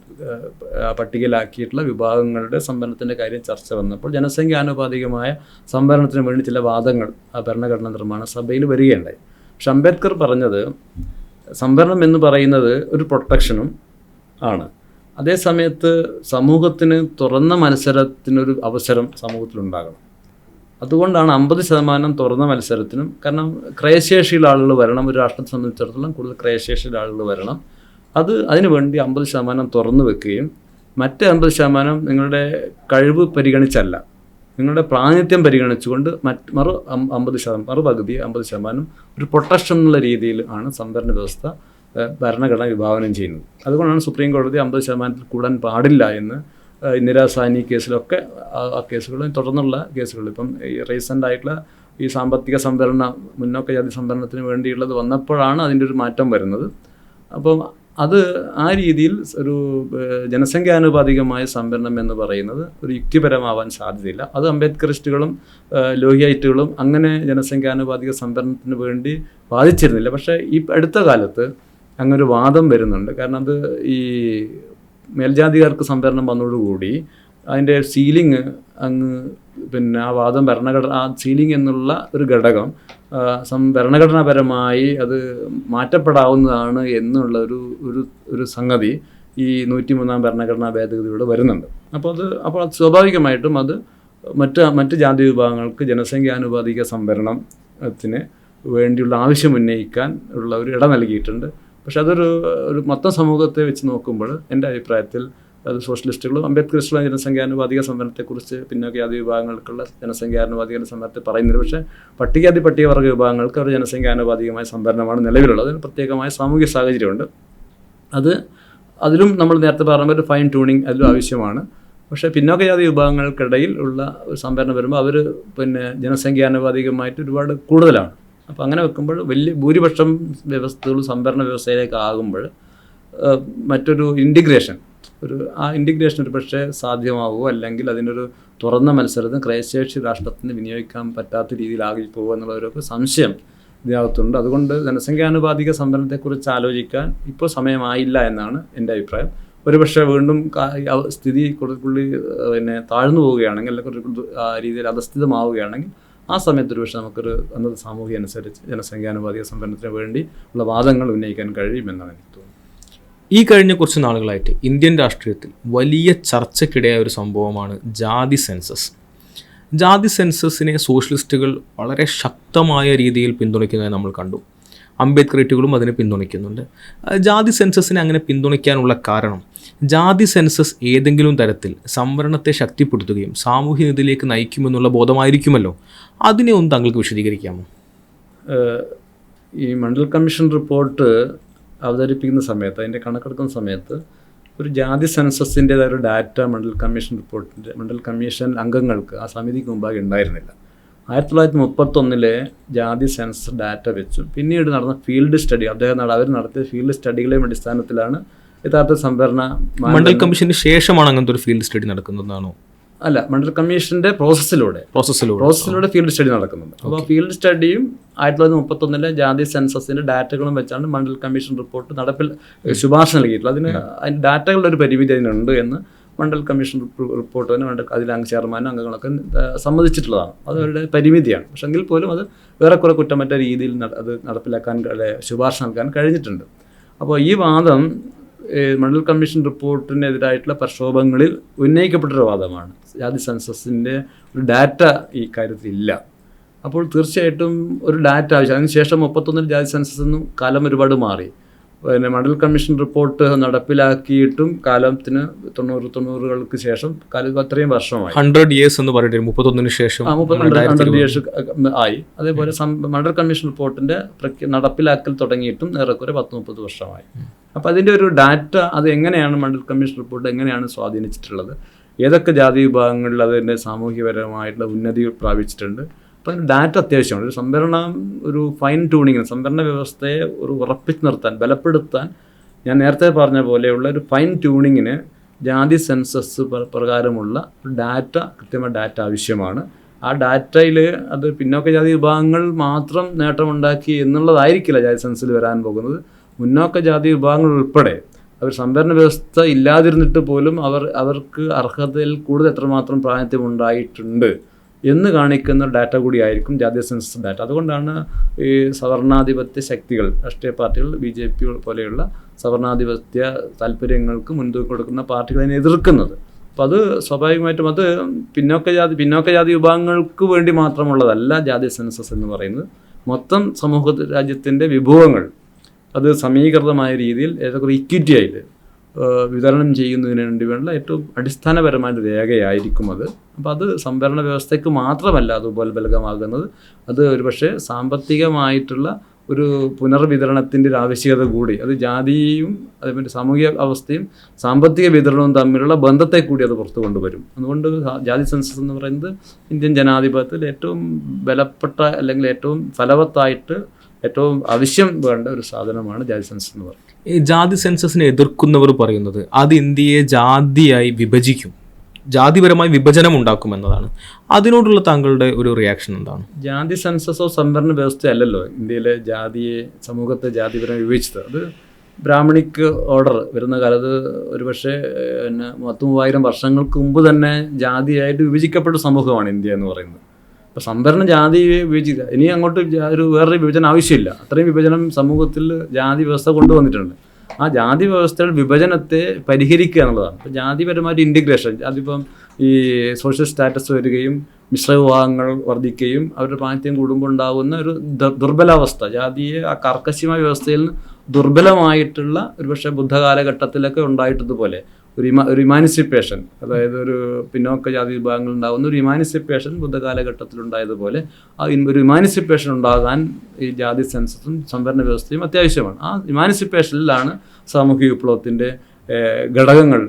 പട്ടികയിലാക്കിയിട്ടുള്ള വിഭാഗങ്ങളുടെ സംവരണത്തിൻ്റെ കാര്യം ചർച്ച വന്നപ്പോൾ ജനസംഖ്യാനുപാതികമായ സംവരണത്തിന് വേണ്ടി ചില വാദങ്ങൾ ആ ഭരണഘടനാ നിർമ്മാണ സഭയിൽ വരികയുണ്ടായി. പക്ഷെ അംബേദ്കർ പറഞ്ഞത് സംവരണം എന്ന് പറയുന്നത് ഒരു പ്രൊട്ടക്ഷനും ആണ്. അതേസമയത്ത് സമൂഹത്തിന് തുറന്ന മത്സരത്തിനൊരു അവസരം സമൂഹത്തിലുണ്ടാകണം. അതുകൊണ്ടാണ് 50% തുറന്ന മത്സരത്തിനും, കാരണം ക്രയശേഷിയുള്ള ആളുകൾ വരണം, ഒരു രാഷ്ട്രത്തെ സംബന്ധിച്ചിടത്തോളം കൂടുതൽ ക്രയശേഷിയുള്ള ആളുകൾ വരണം. അതിനുവേണ്ടി 50% തുറന്നു വെക്കുകയും മറ്റ് 50% നിങ്ങളുടെ കഴിവ് പരിഗണിച്ചല്ല, നിങ്ങളുടെ പ്രാതിനിധ്യം പരിഗണിച്ചുകൊണ്ട് മറുപകുതി 50% ഒരു പ്രൊട്ടക്ഷൻ എന്നുള്ള രീതിയിൽ ആണ് സംവരണ വ്യവസ്ഥ ഭരണഘടന വിഭാവനം ചെയ്യുന്നത്. അതുകൊണ്ടാണ് സുപ്രീം കോടതി 50% കൂടാൻ പാടില്ല എന്ന് ഇന്ദിരാസാനി കേസിലൊക്കെ ആ കേസുകളും തുടർന്നുള്ള കേസുകൾ, ഇപ്പം ഈ റീസെൻ്റ് ആയിട്ടുള്ള ഈ സാമ്പത്തിക സംവരണ മുന്നോക്ക ജാതി സംവരണത്തിന് വേണ്ടിയുള്ളത് വന്നപ്പോഴാണ് അതിൻ്റെ ഒരു മാറ്റം വരുന്നത്. അപ്പം അത് ആ രീതിയിൽ ഒരു ജനസംഖ്യാനുപാതികമായ സംവരണം എന്ന് പറയുന്നത് ഒരു യുക്തിപരമാവാൻ സാധ്യതയില്ല. അത് അംബേദ്കറിസ്റ്റുകളും ലോഹിയൈറ്റുകളും അങ്ങനെ ജനസംഖ്യാനുപാതിക സംവരണത്തിന് വേണ്ടി വാദിച്ചിരുന്നില്ല. പക്ഷേ ഈ അടുത്ത കാലത്ത് അങ്ങനൊരു വാദം വരുന്നുണ്ട്. കാരണം അത് ഈ മേൽജാതികാർക്ക് സംവരണം വന്നതോടുകൂടി അതിൻ്റെ സീലിംഗ് ആ വാദം ആ സീലിംഗ് എന്നുള്ള ഒരു ഘടകം ഭരണഘടനാപരമായി അത് മാറ്റപ്പെടാവുന്നതാണ് എന്നുള്ള ഒരു സംഗതി ഈ 103-ാം ഭരണഘടനാ ഭേദഗതിയിലൂടെ വരുന്നുണ്ട്. അപ്പോൾ സ്വാഭാവികമായിട്ടും അത് മറ്റ് ജാതി വിഭാഗങ്ങൾക്ക് ജനസംഖ്യാനുപാതിക സംവരണത്തിന് വേണ്ടിയുള്ള ആവശ്യം ഉന്നയിക്കാൻ ഉള്ള ഒരു ഇട നൽകിയിട്ടുണ്ട്. പക്ഷെ അതൊരു മൊത്തം സമൂഹത്തെ വെച്ച് നോക്കുമ്പോൾ എൻ്റെ അഭിപ്രായത്തിൽ അത് സോഷ്യലിസ്റ്റുകളും അംബേദ്കറിസ്റ്റുകളും ജനസംഖ്യാനുപാതിക സംവരണത്തെക്കുറിച്ച് പിന്നോക്ക ജാതി വിഭാഗങ്ങൾക്കുള്ള ജനസംഖ്യാനുപാതിക സംവരണത്തെ പറയുന്നില്ല. പക്ഷേ പട്ടികവർഗ വിഭാഗങ്ങൾക്ക് അവർ ജനസംഖ്യാനുപാതികമായ സംവരണമാണ് നിലവിലുള്ളത്. അതിന് പ്രത്യേകമായ സാമൂഹിക സാഹചര്യമുണ്ട്. അതിലും നമ്മൾ നേരത്തെ പറഞ്ഞ ഒരു ഫൈൻ ട്യൂണിങ് അതിലും ആവശ്യമാണ്. പക്ഷേ പിന്നോക്ക ജാതി വിഭാഗങ്ങൾക്കിടയിൽ ഉള്ള ഒരു സംവരണം വരുമ്പോൾ അവർ ജനസംഖ്യാനുപാതികമായിട്ട് ഒരുപാട് കൂടുതലാണ്. അപ്പോൾ അങ്ങനെ വെക്കുമ്പോൾ വലിയ ഭൂരിപക്ഷം വ്യവസ്ഥകളും സംവരണ വ്യവസ്ഥയിലേക്ക് ആകുമ്പോൾ മറ്റൊരു ഇൻറ്റിഗ്രേഷൻ ആ ഇൻറ്റിഗ്രേഷൻ ഒരു പക്ഷേ സാധ്യമാവുമോ, അല്ലെങ്കിൽ അതിനൊരു തുറന്ന മത്സരത്തിന് ക്രൈസ്തേഴ്സ് രാഷ്ട്രത്തിന് വിനിയോഗിക്കാൻ പറ്റാത്ത രീതിയിലാകി പോകുക എന്നുള്ളവരൊക്കെ സംശയം ഇതിനകത്തുണ്ട്. അതുകൊണ്ട് ജനസംഖ്യാനുപാതിക സംവരണത്തെക്കുറിച്ച് ആലോചിക്കാൻ ഇപ്പോൾ സമയമായില്ല എന്നാണ് എൻ്റെ അഭിപ്രായം. ഒരുപക്ഷെ വീണ്ടും സ്ഥിതി കുറച്ചുകൂടി താഴ്ന്നു പോവുകയാണെങ്കിൽ, അല്ലെങ്കിൽ ആ രീതിയിൽ അധസ്ഥിതമാവുകയാണെങ്കിൽ ആ സമയത്ത് ഒരുപക്ഷെ നമുക്കൊരു അന്നത്തെ സാമൂഹ്യം അനുസരിച്ച് ജനസംഖ്യാനുപാതിക സംവരണത്തിന് വേണ്ടി ഉള്ള വാദങ്ങൾ ഉന്നയിക്കാൻ കഴിയുമെന്നാണ് എനിക്ക് തോന്നുന്നത്. ഈ കഴിഞ്ഞ കുറച്ച് നാളുകളായിട്ട് ഇന്ത്യൻ രാഷ്ട്രീയത്തിൽ വലിയ ചർച്ചയ്ക്കിടയായ ഒരു സംഭവമാണ് ജാതി സെൻസസ്. ജാതി സെൻസസിനെ സോഷ്യലിസ്റ്റുകൾ വളരെ ശക്തമായ രീതിയിൽ പിന്തുണയ്ക്കുന്നത് നമ്മൾ കണ്ടു. അംബേദ്കറേറ്റുകളും അതിനെ പിന്തുണയ്ക്കുന്നുണ്ട്. ജാതി സെൻസസിനെ അങ്ങനെ പിന്തുണയ്ക്കാനുള്ള കാരണം ജാതി സെൻസസ് ഏതെങ്കിലും തരത്തിൽ സംവരണത്തെ ശക്തിപ്പെടുത്തുകയും സാമൂഹ്യ നീതിയിലേക്ക് നയിക്കുമെന്നുള്ള ബോധമായിരിക്കുമല്ലോ. അതിനെ ഒന്ന് താങ്കൾക്ക് വിശദീകരിക്കാമോ? ഈ മണ്ഡൽ കമ്മീഷൻ റിപ്പോർട്ട് അവതരിപ്പിക്കുന്ന സമയത്ത്, അതിൻ്റെ കണക്കെടുക്കുന്ന സമയത്ത് ഒരു ജാതി സെൻസസിൻ്റേതായ ഒരു ഡാറ്റ മണ്ഡൽ കമ്മീഷൻ അംഗങ്ങൾക്ക് ആ സമിതിക്ക് മുമ്പാകെ ഉണ്ടായിരുന്നില്ല. 1931 ജാതി സെൻസസ് ഡാറ്റ വെച്ചു. പിന്നീട് നടന്ന ഫീൽഡ് സ്റ്റഡി, അവർ നടത്തിയ ഫീൽഡ് സ്റ്റഡികളുടെ അടിസ്ഥാനത്തിലാണ് യഥാർത്ഥ സംവരണ മണ്ഡൽ കമ്മീഷന് ശേഷമാണ് അങ്ങനത്തെ ഒരു ഫീൽഡ് സ്റ്റഡി നടക്കുന്നതാണോ? അല്ല, മണ്ഡൽ കമ്മീഷന്റെ പ്രോസസ്സിലൂടെ ഫീൽഡ് സ്റ്റഡി നടക്കുന്നുണ്ട്. അപ്പോൾ ഫീൽഡ് സ്റ്റഡിയും 1931 ജാതി സെൻസസിന്റെ ഡാറ്റകളും വെച്ചാണ് മണ്ഡൽ കമ്മീഷൻ റിപ്പോർട്ട് ശുപാർശ നൽകിയിട്ടുള്ളത്. അതിന് ഡാറ്റകളുടെ ഒരു പരിമിതി അതിനുണ്ട് എന്ന് മണ്ഡൽ കമ്മീഷൻ റിപ്പോർട്ട് തന്നെ അതിലെ ചെയർമാനും അംഗങ്ങളൊക്കെ സമ്മതിച്ചിട്ടുള്ളതാണ്. അതവരുടെ പരിമിതിയാണ്. പക്ഷെ എങ്കിൽ പോലും അത് ഏറെക്കുറെ കുറ്റമറ്റ രീതിയിൽ അത് നടപ്പിലാക്കാൻ ശുപാർശ നൽകാൻ കഴിഞ്ഞിട്ടുണ്ട്. അപ്പോൾ ഈ വാദം മണ്ഡൽ കമ്മീഷൻ റിപ്പോർട്ടിനെതിരായിട്ടുള്ള പ്രക്ഷോഭങ്ങളിൽ ഉന്നയിക്കപ്പെട്ടൊരു വാദമാണ്. ജാതി സെൻസസിൻ്റെ ഒരു ഡാറ്റ ഈ കാര്യത്തിൽ ഇല്ല. അപ്പോൾ തീർച്ചയായിട്ടും ഒരു ഡാറ്റ ആവശ്യം. അതിനുശേഷം 31 ജാതി സെൻസസ് എന്നും കാലം ഒരുപാട് മാറി. മണ്ഡൽ കമ്മീഷൻ റിപ്പോർട്ട് നടപ്പിലാക്കിയിട്ടും കാലത്തിന് 90-കൾക്ക് ശേഷം അത്രയും വർഷമായി. 100 years എന്ന് പറയുന്നത് 31 ശേഷം 100 years ആയി. അതേപോലെ മണ്ഡൽ കമ്മീഷൻ റിപ്പോർട്ടിന്റെ നടപ്പിലാക്കൽ തുടങ്ങിയിട്ടും ഏറെക്കുറെ 10-30 വർഷമായി. അപ്പോൾ അതിൻ്റെ ഒരു ഡാറ്റ അത് എങ്ങനെയാണ് മണ്ഡൽ കമ്മീഷൻ റിപ്പോർട്ട് എങ്ങനെയാണ് സ്വാധീനിച്ചിട്ടുള്ളത്, ഏതൊക്കെ ജാതി വിഭാഗങ്ങളിൽ അതിൻ്റെ സാമൂഹ്യപരമായിട്ടുള്ള ഉന്നതി പ്രാപിച്ചിട്ടുണ്ട്. അപ്പം ഡാറ്റ അത്യാവശ്യമാണ്. ഒരു സംവരണം, ഒരു ഫൈൻ ട്യൂണിങ്ങിന്, സംവരണ വ്യവസ്ഥയെ ഒരു ഉറപ്പിച്ച് നിർത്താൻ, ബലപ്പെടുത്താൻ, ഞാൻ നേരത്തെ പറഞ്ഞ പോലെയുള്ള ഒരു ഫൈൻ ട്യൂണിങ്ങിന് ജാതി സെൻസസ് പ്രകാരമുള്ള ഡാറ്റ, കൃത്യമായ ഡാറ്റ ആവശ്യമാണ്. ആ ഡാറ്റയിൽ അത് പിന്നോക്ക ജാതി വിഭാഗങ്ങൾ മാത്രം നേട്ടമുണ്ടാക്കി എന്നുള്ളതായിരിക്കില്ല ജാതി സെൻസസിൽ വരാൻ പോകുന്നത്. മുന്നോക്ക ജാതി വിഭാഗങ്ങൾ ഉൾപ്പെടെ അവർ സംവരണ വ്യവസ്ഥ ഇല്ലാതിരുന്നിട്ട് പോലും അവർക്ക് അർഹതയിൽ കൂടുതൽ എത്രമാത്രം പ്രാതിനിധ്യം ഉണ്ടായിട്ടുണ്ട് എന്ന് കാണിക്കുന്ന ഡാറ്റ കൂടിയായിരിക്കും ജാതി സെൻസസ് ഡാറ്റ. അതുകൊണ്ടാണ് ഈ സവർണാധിപത്യ ശക്തികൾ, രാഷ്ട്രീയ പാർട്ടികൾ, BJP പോലെയുള്ള സവർണാധിപത്യ താല്പര്യങ്ങൾക്ക് മുൻതൂക്കം കൊടുക്കുന്ന പാർട്ടികൾ അതിനെ എതിർക്കുന്നത്. അപ്പോൾ അത് സ്വാഭാവികമായിട്ടും അത് പിന്നോക്ക ജാതി വിഭാഗങ്ങൾക്ക് വേണ്ടി മാത്രമുള്ളതല്ല ജാതി സെൻസസ് എന്ന് പറയുന്നത്. മൊത്തം രാജ്യത്തിൻ്റെ വിഭവങ്ങൾ അത് സമീകൃതമായ രീതിയിൽ ഏതൊക്കെ ഇക്വിറ്റി ആയിട്ട് വിതരണം ചെയ്യുന്നതിന് വേണ്ടി വേണ്ട ഏറ്റവും അടിസ്ഥാനപരമായ രേഖയായിരിക്കും അത്. അപ്പോൾ അത് സംവരണ വ്യവസ്ഥയ്ക്ക് മാത്രമല്ല അത് ബലമാകുന്നത്, അത് ഒരുപക്ഷെ സാമ്പത്തികമായിട്ടുള്ള ഒരു പുനർവിതരണത്തിൻ്റെ ഒരു ആവശ്യകത കൂടി, അത് ജാതിയും അതേപോലെ സാമൂഹിക അവസ്ഥയും സാമ്പത്തിക വിതരണവും തമ്മിലുള്ള ബന്ധത്തെ കൂടി അത് പുറത്തു കൊണ്ടുവരും. അതുകൊണ്ട് ജാതി സെൻസസ് എന്ന് പറയുന്നത് ഇന്ത്യൻ ജനാധിപത്യത്തിൽ ഏറ്റവും ബലപ്പെട്ട, അല്ലെങ്കിൽ ഏറ്റവും ഫലവത്തായിട്ട് ഏറ്റവും ആവശ്യം വേണ്ട ഒരു സാധനമാണ് ജാതി സെൻസസ് എന്ന് പറയുന്നത്. ഈ ജാതി സെൻസസിനെ എതിർക്കുന്നവർ പറയുന്നത് അത് ഇന്ത്യയെ ജാതിയായി വിഭജിക്കും, ജാതിപരമായി വിഭജനം ഉണ്ടാക്കുമെന്നതാണ്. അതിനോടുള്ള താങ്കളുടെ ഒരു റിയാക്ഷൻ എന്താണ്? ജാതി സെൻസസോ സംവരണ വ്യവസ്ഥയല്ലല്ലോ ഇന്ത്യയിലെ സമൂഹത്തെ ജാതിപരമായി വിഭജിച്ചത്. അത് ബ്രാഹ്മണിക് ഓർഡർ വരുന്ന കാലത്ത് ഒരുപക്ഷെ 30,000 വർഷങ്ങൾക്ക് മുമ്പ് തന്നെ ജാതിയായിട്ട് വിഭജിക്കപ്പെട്ട സമൂഹമാണ് ഇന്ത്യ എന്ന് പറയുന്നത്. അപ്പോൾ സംവരണം ജാതി വിഭജിക്കുക, ഇനി അങ്ങോട്ട് വേറൊരു വിഭജനം ആവശ്യമില്ല. അത്രയും വിഭജനം സമൂഹത്തിൽ ജാതി വ്യവസ്ഥ കൊണ്ടുവന്നിട്ടുണ്ട്. ആ ജാതി വ്യവസ്ഥയുടെ വിഭജനത്തെ പരിഹരിക്കുക എന്നുള്ളതാണ്. ഇപ്പോൾ ജാതിപരമായിട്ട് ഇൻറ്റിഗ്രേഷൻ, അതിപ്പം ഈ സോഷ്യൽ സ്റ്റാറ്റസ് വരികയും മിശ്രവിഭാഗങ്ങൾ വർദ്ധിക്കുകയും അവരുടെ പ്രാതിനിധ്യം കൂടുമ്പോൾ ഉണ്ടാകുന്ന ഒരു ദുർബലാവസ്ഥ, ജാതിയെ ആ കർക്കശമായ വ്യവസ്ഥയിൽ നിന്ന് ദുർബലമായിട്ടുള്ള ഒരുപക്ഷെ ബുദ്ധകാലഘട്ടത്തിലൊക്കെ ഉണ്ടായിട്ടതുപോലെ ഒരു ഇമാനിസിപ്പേഷൻ, അതായത് ഒരു പിന്നോക്ക ജാതി വിഭാഗങ്ങൾ ഉണ്ടാകുന്ന ഒരു ഇമാനിസിപ്പേഷൻ ബുദ്ധകാലഘട്ടത്തിലുണ്ടായതുപോലെ ഒരു ഇമാനിസിപ്പേഷൻ ഉണ്ടാകാൻ ഈ ജാതി സെൻസസും സംവരണ വ്യവസ്ഥയും അത്യാവശ്യമാണ്. ആ ഇമാനിസിപ്പേഷനിലാണ് സാമൂഹിക വിപ്ലവത്തിൻ്റെ ഘടകങ്ങൾ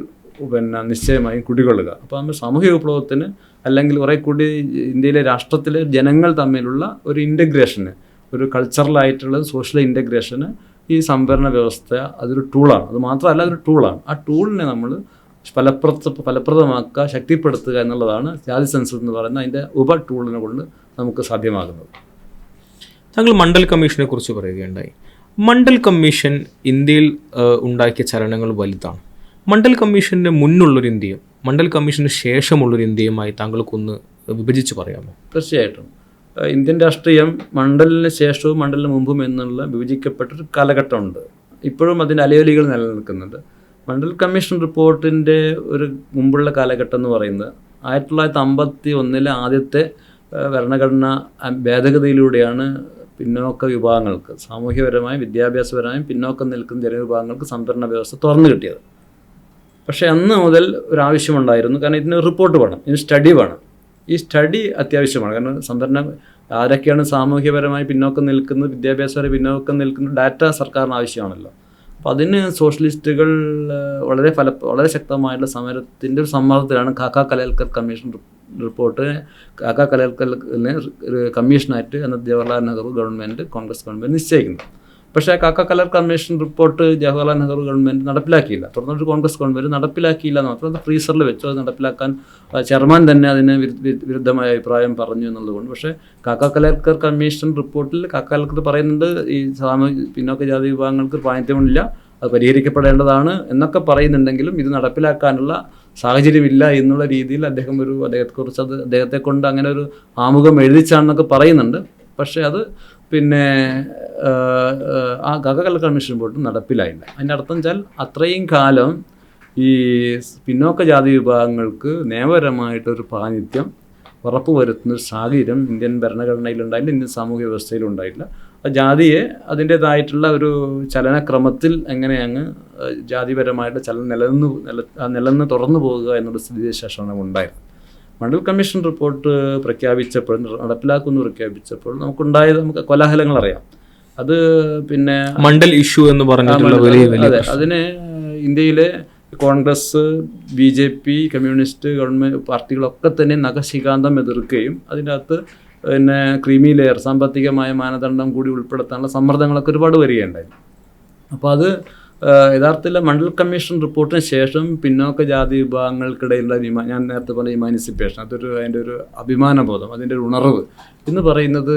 നിശ്ചയമായും കുടികൊള്ളുക. അപ്പോൾ നമ്മൾ സാമൂഹിക വിപ്ലവത്തിന്, അല്ലെങ്കിൽ കുറേ കൂടി ഇന്ത്യയിലെ രാഷ്ട്രത്തിലെ ജനങ്ങൾ തമ്മിലുള്ള ഒരു ഇൻ്റഗ്രേഷന്, ഒരു കൾച്ചറലായിട്ടുള്ള സോഷ്യൽ ഇൻ്റഗ്രേഷന് ഈ സംവരണ വ്യവസ്ഥ അതൊരു ടൂളാണ്. അത് മാത്രമല്ല അതൊരു ടൂളാണ്. ആ ടൂളിനെ നമ്മൾ ഫലപ്രദമാക്കുക, ശക്തിപ്പെടുത്തുക എന്നുള്ളതാണ് ജാതി സെൻസസ് എന്ന് പറയുന്ന അതിൻ്റെ ടൂളിനെ കൊണ്ട് നമുക്ക് സാധ്യമാകുന്നത്. താങ്കൾ മണ്ഡൽ കമ്മീഷനെ കുറിച്ച് പറയുകയുണ്ടായി. മണ്ഡൽ കമ്മീഷൻ ഇന്ത്യയിൽ ഉണ്ടാക്കിയ ചലനങ്ങൾ വലുതാണ്. മണ്ഡൽ കമ്മീഷന് മുന്നുള്ളൊരു ഇന്ത്യയും മണ്ഡൽ കമ്മീഷന് ശേഷമുള്ളൊരു ഇന്ത്യയുമായി താങ്കൾക്കൊന്ന് വിഭജിച്ച് പറയാമോ? തീർച്ചയായിട്ടും. ഇന്ത്യൻ രാഷ്ട്രീയം മണ്ഡലിന് ശേഷവും മണ്ഡലിന് മുമ്പും എന്നുള്ള വിഭജിക്കപ്പെട്ടൊരു കാലഘട്ടമുണ്ട്. ഇപ്പോഴും അതിൻ്റെ അലയൊലികൾ നിലനിൽക്കുന്നുണ്ട്. മണ്ഡൽ കമ്മീഷൻ റിപ്പോർട്ടിൻ്റെ ഒരു മുമ്പുള്ള കാലഘട്ടം എന്ന് പറയുന്നത് 1951 ആദ്യത്തെ ഭരണഘടനാ ഭേദഗതിയിലൂടെയാണ് പിന്നോക്ക വിഭാഗങ്ങൾക്ക്, സാമൂഹ്യപരമായും വിദ്യാഭ്യാസപരമായും പിന്നോക്കം നിൽക്കുന്ന ജനവിഭാഗങ്ങൾക്ക് സംവരണ വ്യവസ്ഥ തുറന്നു കിട്ടിയത്. പക്ഷേ അന്ന് മുതൽ ഒരാവശ്യമുണ്ടായിരുന്നു. കാരണം ഇതിന് റിപ്പോർട്ട് വേണം, ഇതിന് സ്റ്റഡി വേണം. ഈ സ്റ്റഡി അത്യാവശ്യമാണ്. കാരണം സംവരണം ആരൊക്കെയാണ് സാമൂഹ്യപരമായി പിന്നോക്കം നിൽക്കുന്നത്, വിദ്യാഭ്യാസപരമായി പിന്നോക്കം നിൽക്കുന്ന ഡാറ്റ സർക്കാരിന് ആവശ്യമാണല്ലോ. അപ്പോൾ അതിന് സോഷ്യലിസ്റ്റുകൾ വളരെ ശക്തമായിട്ടുള്ള സമരത്തിൻ്റെ ഒരു സമ്മർദ്ദത്തിലാണ് കാക്ക കലേൽക്കർ കമ്മീഷൻ റിപ്പോർട്ട് കാക്ക കലേൽക്കറിനെ കമ്മീഷനായിട്ട് എന്ന ജവഹർലാൽ നെഹ്റു ഗവൺമെൻറ്, കോൺഗ്രസ് ഗവൺമെൻറ് നിശ്ചയിക്കുന്നത്. പക്ഷേ ആ Kaka Kalelkar commission report Jawaharlal Nehru government നടപ്പിലാക്കിയില്ല. തുടർന്നൊരു കോൺഗ്രസ് ഗവൺമെൻറ് നടപ്പിലാക്കിയില്ല എന്ന് മാത്രം, അത് ഫ്രീസറിൽ വെച്ചു. അത് നടപ്പിലാക്കാൻ ചെയർമാൻ തന്നെ അതിന് വിരുദ്ധമായ അഭിപ്രായം പറഞ്ഞു എന്നുള്ളതുകൊണ്ട്. പക്ഷേ കാക്ക കലേൽക്കർ കമ്മീഷൻ റിപ്പോർട്ടിൽ കാക്ക കലേൽക്കർ പറയുന്നുണ്ട് ഈ പിന്നോക്ക ജാതി വിഭാഗങ്ങൾക്ക് പ്രാതിനിധ്യമില്ല, അത് പരിഹരിക്കപ്പെടേണ്ടതാണ് എന്നൊക്കെ പറയുന്നുണ്ടെങ്കിലും ഇത് നടപ്പിലാക്കാനുള്ള സാഹചര്യമില്ല എന്നുള്ള രീതിയിൽ അദ്ദേഹത്തെക്കുറിച്ച് അദ്ദേഹത്തെ കൊണ്ട് അങ്ങനെ ഒരു ആമുഖം എഴുതിച്ചാണെന്നൊക്കെ പറയുന്നുണ്ട്. പക്ഷേ അത് പിന്നെ ആ കാക്ക കലേൽക്കർ കമ്മീഷൻ റിപ്പോർട്ട് നടപ്പിലായില്ല. അതിൻ്റെ അർത്ഥം വെച്ചാൽ അത്രയും കാലം ഈ പിന്നോക്ക ജാതി വിഭാഗങ്ങൾക്ക് നിയമപരമായിട്ടൊരു പ്രാതിനിധ്യം ഉറപ്പുവരുത്തുന്നൊരു സാഹചര്യം ഇന്ത്യൻ ഭരണഘടനയിലുണ്ടായില്ല, ഇന്ത്യൻ സാമൂഹ്യ വ്യവസ്ഥയിലുണ്ടായില്ല. ജാതിയെ അതിൻ്റേതായിട്ടുള്ള ഒരു ചലനക്രമത്തിൽ എങ്ങനെ അങ്ങ് ജാതിപരമായിട്ട് നിലനിന്ന് തുറന്നു പോകുക എന്നുള്ള സ്ഥിതിവിശേഷമാണ് ഉണ്ടായത്. മണ്ഡൽ കമ്മീഷൻ റിപ്പോർട്ട് നടപ്പിലാക്കുമെന്ന് പ്രഖ്യാപിച്ചപ്പോൾ നമുക്ക് കോലാഹലങ്ങൾ അറിയാം. അത് പിന്നെ മണ്ഡൽ ഇഷ്യൂ എന്ന് പറഞ്ഞിട്ടുള്ള അതെ, അതിന് ഇന്ത്യയിലെ കോൺഗ്രസ്, BJP, കമ്മ്യൂണിസ്റ്റ് ഗവൺമെൻറ് പാർട്ടികളൊക്കെ തന്നെ നഖശികാന്തം എതിർക്കുകയും അതിൻ്റെ അകത്ത് പിന്നെ ക്രീമി ലെയർ, സാമ്പത്തികമായ മാനദണ്ഡം കൂടി ഉൾപ്പെടുത്താനുള്ള സമ്മർദ്ദങ്ങളൊക്കെ ഒരുപാട് വരികയുണ്ടായി. അപ്പോൾ അത് യഥാർത്ഥത്തിൽ മണ്ഡൽ കമ്മീഷൻ റിപ്പോർട്ടിന് ശേഷം പിന്നോക്ക ജാതി വിഭാഗങ്ങൾക്കിടയിലുള്ള ഞാൻ നേരത്തെ പറഞ്ഞ ഇമാനിസിപ്പേഷൻ, അതിൻ്റെ ഒരു അഭിമാനബോധം, അതിൻ്റെ ഒരു ഉണർവ് എന്ന് പറയുന്നത്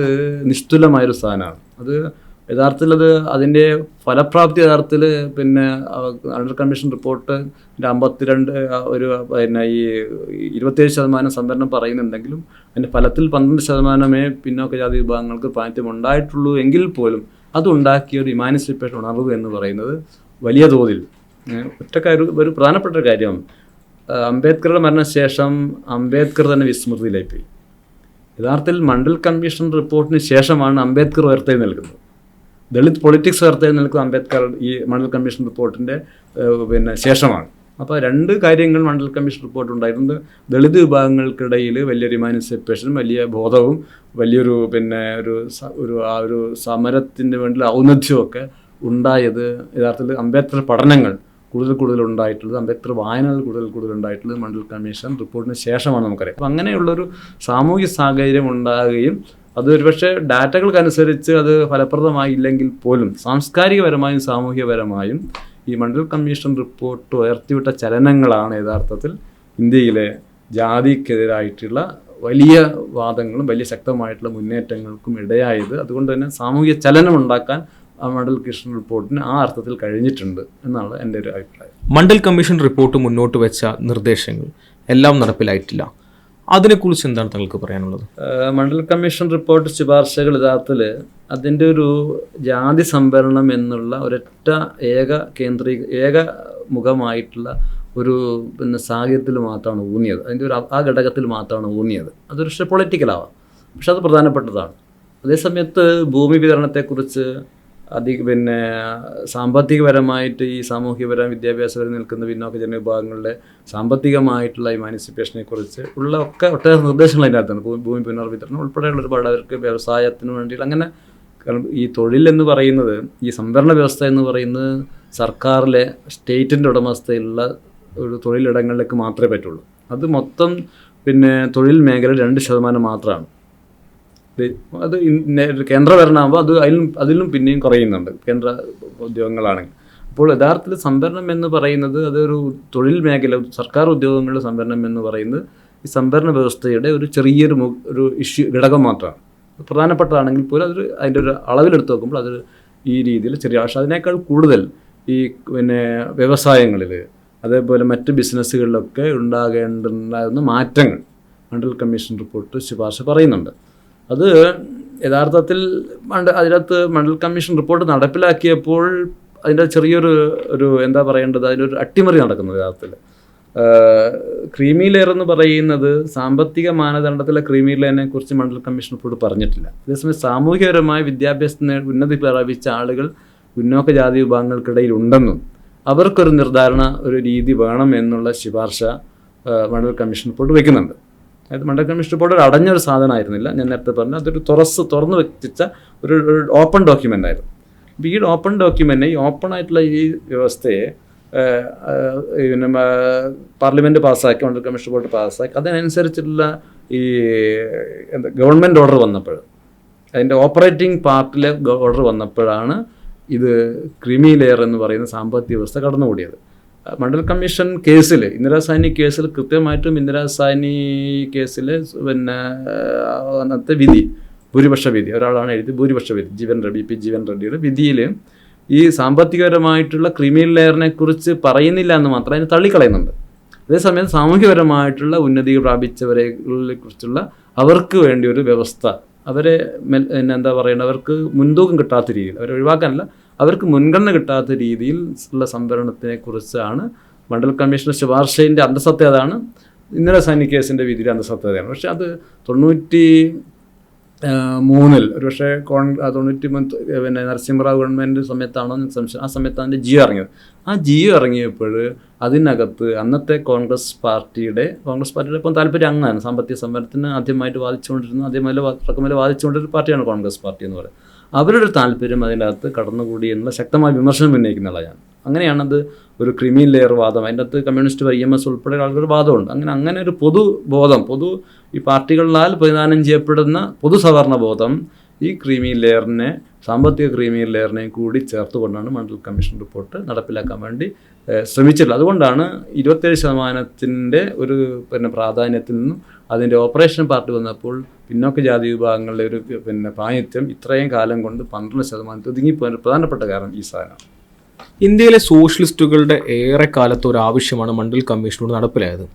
നിസ്തുലമായൊരു സാധനമാണ്. അത് യഥാർത്ഥത്തിൽ അതിൻ്റെ ഫലപ്രാപ്തി യഥാർത്ഥത്തിൽ പിന്നെ മണ്ഡൽ കമ്മീഷൻ റിപ്പോർട്ട് 52 ഈ 27% സംവരണം പറയുന്നുണ്ടെങ്കിലും അതിൻ്റെ ഫലത്തിൽ 12% പിന്നോക്ക ജാതി വിഭാഗങ്ങൾക്ക് പ്രാതിനിധ്യം ഉണ്ടായിട്ടുള്ളൂ എങ്കിൽ പോലും അതുണ്ടാക്കിയ ഒരു ഇമാനിസിപ്പേഷൻ ഉണർവ് എന്ന് പറയുന്നത് വലിയ തോതിൽ ഒരു പ്രധാനപ്പെട്ട ഒരു കാര്യം. അംബേദ്കറുടെ മരണശേഷം അംബേദ്കർ തന്നെ വിസ്മൃതിയിലായിപ്പോയി. യഥാർത്ഥത്തിൽ മണ്ഡൽ കമ്മീഷൻ റിപ്പോർട്ടിന് ശേഷമാണ് അംബേദ്കർ ഉയർത്തെഴുന്നേൽക്കുന്നത്. ദളിത് പൊളിറ്റിക്സ് ഉയർത്തെഴുന്നേൽക്കുന്നത് അംബേദ്കർ ഈ മണ്ഡൽ കമ്മീഷൻ റിപ്പോർട്ടിൻ്റെ ശേഷമാണ്. അപ്പോൾ രണ്ട് കാര്യങ്ങൾ മണ്ഡൽ കമ്മീഷൻ റിപ്പോർട്ട് ഉണ്ടായിരുന്നത്. ദളിത് വിഭാഗങ്ങൾക്കിടയിൽ വലിയൊരു ഇമാനിസിപ്പേഷനും വലിയ ബോധവും വലിയൊരു ഒരു സമരത്തിന് വേണ്ടി ഔന്നത്യമൊക്കെ ഉണ്ടായത് യഥാർത്ഥത്തിൽ അംബേദ്കർ പഠനങ്ങൾ കൂടുതൽ ഉണ്ടായിട്ടുള്ളത്, അംബേദ്കർ വായനകൾ കൂടുതൽ ഉണ്ടായിട്ടുള്ളത് മണ്ഡൽ കമ്മീഷൻ റിപ്പോർട്ടിന് ശേഷമാണ് നമുക്കറിയാം. അപ്പം അങ്ങനെയുള്ളൊരു സാമൂഹ്യ സാഹചര്യം ഉണ്ടാകുകയും അത് ഒരുപക്ഷെ ഡാറ്റകൾക്കനുസരിച്ച് അത് ഫലപ്രദമായില്ലെങ്കിൽ പോലും സാംസ്കാരികപരമായും സാമൂഹ്യപരമായും ഈ മണ്ഡൽ കമ്മീഷൻ റിപ്പോർട്ട് ഉയർത്തിവിട്ട ചലനങ്ങളാണ് യഥാർത്ഥത്തിൽ ഇന്ത്യയിലെ ജാതിക്കെതിരായിട്ടുള്ള വലിയ വാദങ്ങളും വലിയ ശക്തമായിട്ടുള്ള മുന്നേറ്റങ്ങൾക്കും ഇടയായത്. അതുകൊണ്ട് തന്നെ സാമൂഹിക ചലനം ഉണ്ടാക്കാൻ മണ്ഡൽ കമ്മീഷൻ റിപ്പോർട്ടിന് ആ അർത്ഥത്തിൽ കഴിഞ്ഞിട്ടുണ്ട് എന്നാണ് എൻ്റെ ഒരു അഭിപ്രായം. മണ്ഡൽ കമ്മീഷൻ റിപ്പോർട്ട് മുന്നോട്ട് വെച്ച നിർദ്ദേശങ്ങൾ എല്ലാം നടപ്പിലായിട്ടില്ല. അതിനെക്കുറിച്ച് എന്താണ് താങ്കൾക്ക് പറയാനുള്ളത്? മണ്ഡൽ കമ്മീഷൻ റിപ്പോർട്ട് ശുപാർശകൾ യഥാർത്ഥത്തിൽ അതിൻ്റെ ഒരു ജാതി സംവരണം എന്നുള്ള ഒരൊറ്റ ഏക മുഖമായിട്ടുള്ള ഒരു സാഹചര്യത്തിൽ മാത്രമാണ് ഊന്നിയത്. അതിൻ്റെ ആ ഘടകത്തിൽ മാത്രമാണ് ഊന്നിയത്. അതൊരു പൊളിറ്റിക്കലാവാം, പക്ഷെ അത് പ്രധാനപ്പെട്ടതാണ്. അതേസമയത്ത് ഭൂമി വിതരണത്തെക്കുറിച്ച് സാമ്പത്തികപരമായിട്ട് ഈ സാമൂഹ്യപരം വിദ്യാഭ്യാസപരം നിൽക്കുന്ന പിന്നോക്ക ജനവിഭാഗങ്ങളുടെ സാമ്പത്തികമായിട്ടുള്ള ഇമാനിസിപ്പേഷനെ കുറിച്ച് ഉള്ള ഒട്ടേറെ നിർദ്ദേശങ്ങൾ അതിൻ്റെ അകത്താണ്. ഭൂമി പുനർവിതരണം ഉൾപ്പെടെയുള്ള ഒരുപാട് അവർക്ക് വ്യവസായത്തിന് വേണ്ടിയിട്ട് അങ്ങനെ. കാരണം ഈ തൊഴിൽ എന്ന് പറയുന്നത്, ഈ സംവരണ വ്യവസ്ഥ എന്ന് പറയുന്നത് സർക്കാരിലെ സ്റ്റേറ്റിൻ്റെ ഉടമസ്ഥയിലുള്ള ഒരു തൊഴിലിടങ്ങളിലേക്ക് മാത്രമേ പറ്റുള്ളൂ. അത് മൊത്തം തൊഴിൽ മേഖല 2% മാത്രമാണ്. അത് കേന്ദ്രഭരണമാകുമ്പോൾ അതിലും പിന്നെയും കുറയുന്നുണ്ട് കേന്ദ്ര ഉദ്യോഗങ്ങളാണെങ്കിൽ. അപ്പോൾ യഥാർത്ഥത്തിൽ സംവരണം എന്ന് പറയുന്നത് അതൊരു തൊഴിൽ മേഖല, സർക്കാർ ഉദ്യോഗങ്ങളുടെ സംവരണം എന്ന് പറയുന്നത് ഈ സംവരണ വ്യവസ്ഥയുടെ ഒരു ചെറിയൊരു ഒരു ഘടകം മാത്രമാണ്. പ്രധാനപ്പെട്ടതാണെങ്കിൽ പോലും അതൊരു അതിൻ്റെ ഒരു അളവിലെടുത്ത് നോക്കുമ്പോൾ അത് ഈ രീതിയിൽ ചെറിയ, പക്ഷേ അതിനേക്കാൾ കൂടുതൽ ഈ വ്യവസായങ്ങളിൽ അതേപോലെ മറ്റ് ബിസിനസ്സുകളിലൊക്കെ ഉണ്ടാകുന്ന മാറ്റങ്ങൾ മണ്ഡൽ കമ്മീഷൻ റിപ്പോർട്ട് ശുപാർശ പറയുന്നുണ്ട്. അത് യഥാർത്ഥത്തിൽ അതിനകത്ത് മണ്ഡൽ കമ്മീഷൻ റിപ്പോർട്ട് നടപ്പിലാക്കിയപ്പോൾ അതിൻ്റെ ചെറിയൊരു എന്താ പറയേണ്ടത്, അതിനൊരു അട്ടിമറി നടക്കുന്നത്. യഥാർത്ഥത്തിൽ ക്രീമി ലെയർ എന്ന് പറയുന്നത് സാമ്പത്തിക മാനദണ്ഡത്തിലെ ക്രീമി ലെയറിനെ കുറിച്ച് മണ്ഡൽ കമ്മീഷൻ റിപ്പോർട്ട് പറഞ്ഞിട്ടില്ല. അതേസമയം സാമൂഹികപരമായ വിദ്യാഭ്യാസത്തിന് ഉന്നതി പ്രാപിച്ച ആളുകൾ പിന്നോക്ക ജാതി വിഭാഗങ്ങൾക്കിടയിൽ ഉണ്ടെന്നും അവർക്കൊരു നിർദ്ധാരണ ഒരു രീതി വേണം എന്നുള്ള ശുപാർശ മണ്ഡൽ കമ്മീഷൻ റിപ്പോർട്ട് വയ്ക്കുന്നുണ്ട്. അതായത് മണ്ഡൽ കമ്മീഷൻ റിപ്പോർട്ട് ഒരു അടഞ്ഞൊരു സാധനമായിരുന്നില്ല. ഞാൻ നേരത്തെ പറഞ്ഞു, അതൊരു തുറന്ന് വെച്ച ഒരു ഓപ്പൺ ഡോക്യുമെൻ്റ് ആയിരുന്നു. അപ്പോൾ ഈ ഓപ്പൺ ഡോക്യുമെൻ്റ്, ഈ ഓപ്പൺ ആയിട്ടുള്ള ഈ വ്യവസ്ഥയെ പാർലമെൻറ്റ് പാസ്സാക്കി, മണ്ഡൽ കമ്മീഷൻ റിപ്പോർട്ട് പാസ്സാക്കി, അതിനനുസരിച്ചുള്ള ഈ ഗവൺമെൻറ് ഓർഡർ വന്നപ്പോൾ, അതിൻ്റെ ഓപ്പറേറ്റിംഗ് പാർട്ടിലെ ഓർഡർ വന്നപ്പോഴാണ് ഇത് ക്രീമി ലെയർ എന്ന് പറയുന്ന സാമ്പത്തിക വ്യവസ്ഥ കടന്നുകൂടിയത്. മണ്ഡൽ കമ്മീഷൻ കേസിൽ, ഇന്ദിരാ സാഹ്നി കേസിൽ കൃത്യമായിട്ടും ഇന്ദിരാ സാഹ്നി കേസിൽ അന്നത്തെ വിധി, ഭൂരിപക്ഷ വിധി, ഒരാളാണ് എഴുതി, ഭൂരിപക്ഷ വിധി BP ജീവൻ റെഡ്ഡിയുടെ വിധിയിൽ ഈ സാമ്പത്തികപരമായിട്ടുള്ള ക്രീമി ലെയറിനെ കുറിച്ച് പറയുന്നില്ല എന്ന് മാത്രം അതിനെ തള്ളിക്കളയുന്നുണ്ട്. അതേസമയം സാമൂഹികപരമായിട്ടുള്ള ഉന്നതി പ്രാപിച്ചവരെ കുറിച്ചുള്ള അവർക്ക് വേണ്ടി ഒരു വ്യവസ്ഥ, അവരെ എന്താ പറയുക, അവർക്ക് മുൻതൂക്കം കിട്ടാത്ത രീതിയിൽ, അവരെ ഒഴിവാക്കാനല്ല, അവർക്ക് മുൻഗണന കിട്ടാത്ത രീതിയിൽ ഉള്ള സംവരണത്തിനെ കുറിച്ചാണ് മണ്ഡൽ കമ്മീഷൻ ശുപാർശയുടെ അന്തസത്ത. അതാണ് ഇന്ദിരാ സാഹ്നി കേസിൻ്റെ വിധിയുടെ അന്തസത്തയാണ്. പക്ഷേ അത് 93 ഒരു പക്ഷേ 93 നരസിംഹറാവു ഗവൺമെൻറ് സമയത്താണോ സംശയം. ആ സമയത്ത് അതിൻ്റെ ജിയോ ഇറങ്ങിയത്. ആ ജിയോ ഇറങ്ങിയപ്പോൾ അതിനകത്ത് അന്നത്തെ കോൺഗ്രസ് പാർട്ടിയുടെ ഇപ്പം താല്പര്യം അങ്ങനെയാണ്. സാമ്പത്തിക സംവരണത്തിന് ആദ്യമായിട്ട് വാദിച്ചുകൊണ്ടിരുന്ന പാർട്ടിയാണ് കോൺഗ്രസ് പാർട്ടി എന്ന് പറയുന്നത്. അവരുടെ താല്പര്യം അതിനകത്ത് കടന്നുകൂടി എന്നുള്ള ശക്തമായ വിമർശനം ഉന്നയിക്കുന്നതാണ് ഞാൻ. അങ്ങനെയാണത് ഒരു ക്രീമി ലെയർ വാദം, അതിൻ്റെ അകത്ത് കമ്മ്യൂണിസ്റ്റ് EMS ഉൾപ്പെടെ ആളുകളുടെ വാദമുണ്ട്. അങ്ങനെ ഒരു പൊതുബോധം, ഈ പാർട്ടികളാൽ പ്രതിദാനം ചെയ്യപ്പെടുന്ന പൊതു സവർണ ബോധം ഈ ക്രീമി ലെയറിനെ, സാമ്പത്തിക ക്രീമി ലെയറിനെ കൂടി ചേർത്തുകൊണ്ടാണ് മണ്ഡൽ കമ്മീഷൻ റിപ്പോർട്ട് നടപ്പിലാക്കാൻ വേണ്ടി ശ്രമിച്ചിട്ടുള്ളത്. അതുകൊണ്ടാണ് 27% ഒരു പ്രാധാന്യത്തിൽ നിന്നും അതിൻ്റെ ഓപ്പറേഷൻ പാർട്ട് വന്നപ്പോൾ പിന്നോക്ക ജാതി വിഭാഗങ്ങളുടെ ഒരു പ്രാതിനിധ്യം ഇത്രയും കാലം കൊണ്ട് 12% ഒതുങ്ങിപ്പോയ പ്രധാനപ്പെട്ട കാരണം ഈ സാധനമാണ്. ഇന്ത്യയിലെ സോഷ്യലിസ്റ്റുകളുടെ ഏറെക്കാലത്തെ ഒരു ആവശ്യമാണ് മണ്ഡൽ കമ്മീഷനോട് നടപ്പിലായത്.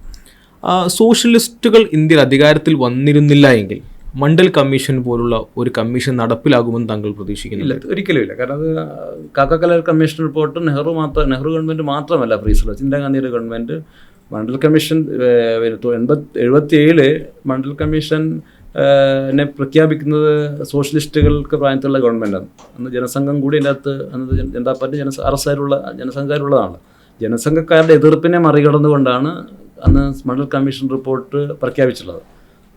സോഷ്യലിസ്റ്റുകൾ ഇന്ത്യയിൽ അധികാരത്തിൽ വന്നിരുന്നില്ല എങ്കിൽ മണ്ഡൽ കമ്മീഷൻ പോലുള്ള ഒരു കമ്മീഷൻ നടപ്പിലാകുമെന്ന് താങ്കൾ പ്രതീക്ഷിക്കുന്നില്ല? ഒരിക്കലുമില്ല. കാരണം അത് കാക്കക്കലർ കമ്മീഷൻ റിപ്പോർട്ട് നെഹ്റു ഗവൺമെൻറ് മാത്രമല്ല ഫ്രീസ് ഇന്ദിരാഗാന്ധിയുടെ government Mandal commission 77 Mandal commission പ്രഖ്യാപിക്കുന്നത് സോഷ്യലിസ്റ്റുകൾക്ക് പ്രായത്തിലുള്ള ഗവൺമെൻറ്റാണ്. അന്ന് ജനസംഘം കൂടി അതിൻ്റെ അകത്ത്, അന്ന് ജനതാ പാർട്ടി ജനസംഘക്കാരുള്ളതാണ്. ജനസംഘക്കാരുടെ എതിർപ്പിനെ മറികടന്നുകൊണ്ടാണ് അന്ന് മണ്ഡൽ കമ്മീഷൻ റിപ്പോർട്ട് പ്രഖ്യാപിച്ചിട്ടുള്ളത്.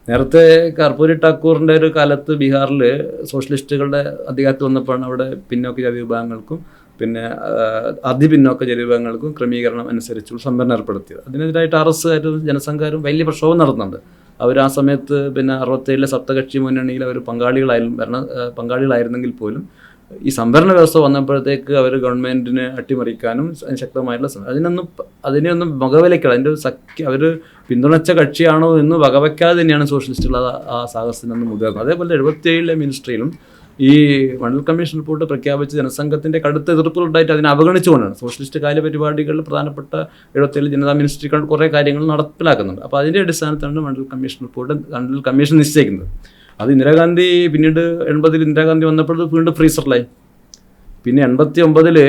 നേരത്തെ കർപ്പൂരി ഠാക്കൂറിൻ്റെ ഒരു കാലത്ത് ബീഹാറിൽ സോഷ്യലിസ്റ്റുകളുടെ അധികാരത്തിൽ വന്നപ്പോഴാണ് അവിടെ പിന്നോക്ക ജാതി വിഭാഗങ്ങൾക്കും അതിപിന്നോക്ക ജാതി വിഭാഗങ്ങൾക്കും ക്രമീകരണം അനുസരിച്ചുള്ള സംവരണം ഏർപ്പെടുത്തിയത്. അതിനെതിരായിട്ട് RSകാരും ജനസംഘക്കാരും വലിയ പ്രക്ഷോഭം നടത്തുന്നുണ്ട്. അവർ ആ സമയത്ത് 67 സപ്തകക്ഷി മുന്നണിയിൽ അവർ പങ്കാളികളായിരുന്നെങ്കിൽ പോലും ഈ സംവരണ വ്യവസ്ഥ വന്നപ്പോഴത്തേക്ക് അവർ ഗവൺമെൻറ്റിനെ അട്ടിമറിക്കാനും ശക്തമായിട്ടുള്ള അതിനെയൊന്നും വകവയ്ക്കാതെ, അതിൻ്റെ ഒരു അവർ പിന്തുണച്ച കക്ഷിയാണോ എന്ന് വകവയ്ക്കാതെ തന്നെയാണ് സോഷ്യലിസ്റ്റുകൾ ആ സാഹസത്തിനൊന്ന് മുതിർന്നത്. അതേപോലെ 77 മിനിസ്ട്രിയിലും ഈ മണ്ഡൽ കമ്മീഷൻ റിപ്പോർട്ട് പ്രഖ്യാപിച്ച ജനസംഘത്തിൻ്റെ കടുത്ത എതിർപ്പുകളുണ്ടായിട്ട് അതിനെ അവഗണിച്ചുകൊണ്ടാണ് സോഷ്യലിസ്റ്റ് കാര്യപരിപാടികളിൽ പ്രധാനപ്പെട്ട 77 ജനതാ മിനിസ്ട്രികൾ കുറേ കാര്യങ്ങൾ നടപ്പിലാക്കുന്നുണ്ട്. അപ്പോൾ അതിൻ്റെ അടിസ്ഥാനത്തിലാണ് മണ്ഡൽ കമ്മീഷൻ നിശ്ചയിക്കുന്നത്. അത് ഇന്ദിരാഗാന്ധി പിന്നീട് 80 ഇന്ദിരാഗാന്ധി വന്നപ്പോൾ വീണ്ടും ഫ്രീസറിലായി. പിന്നെ 89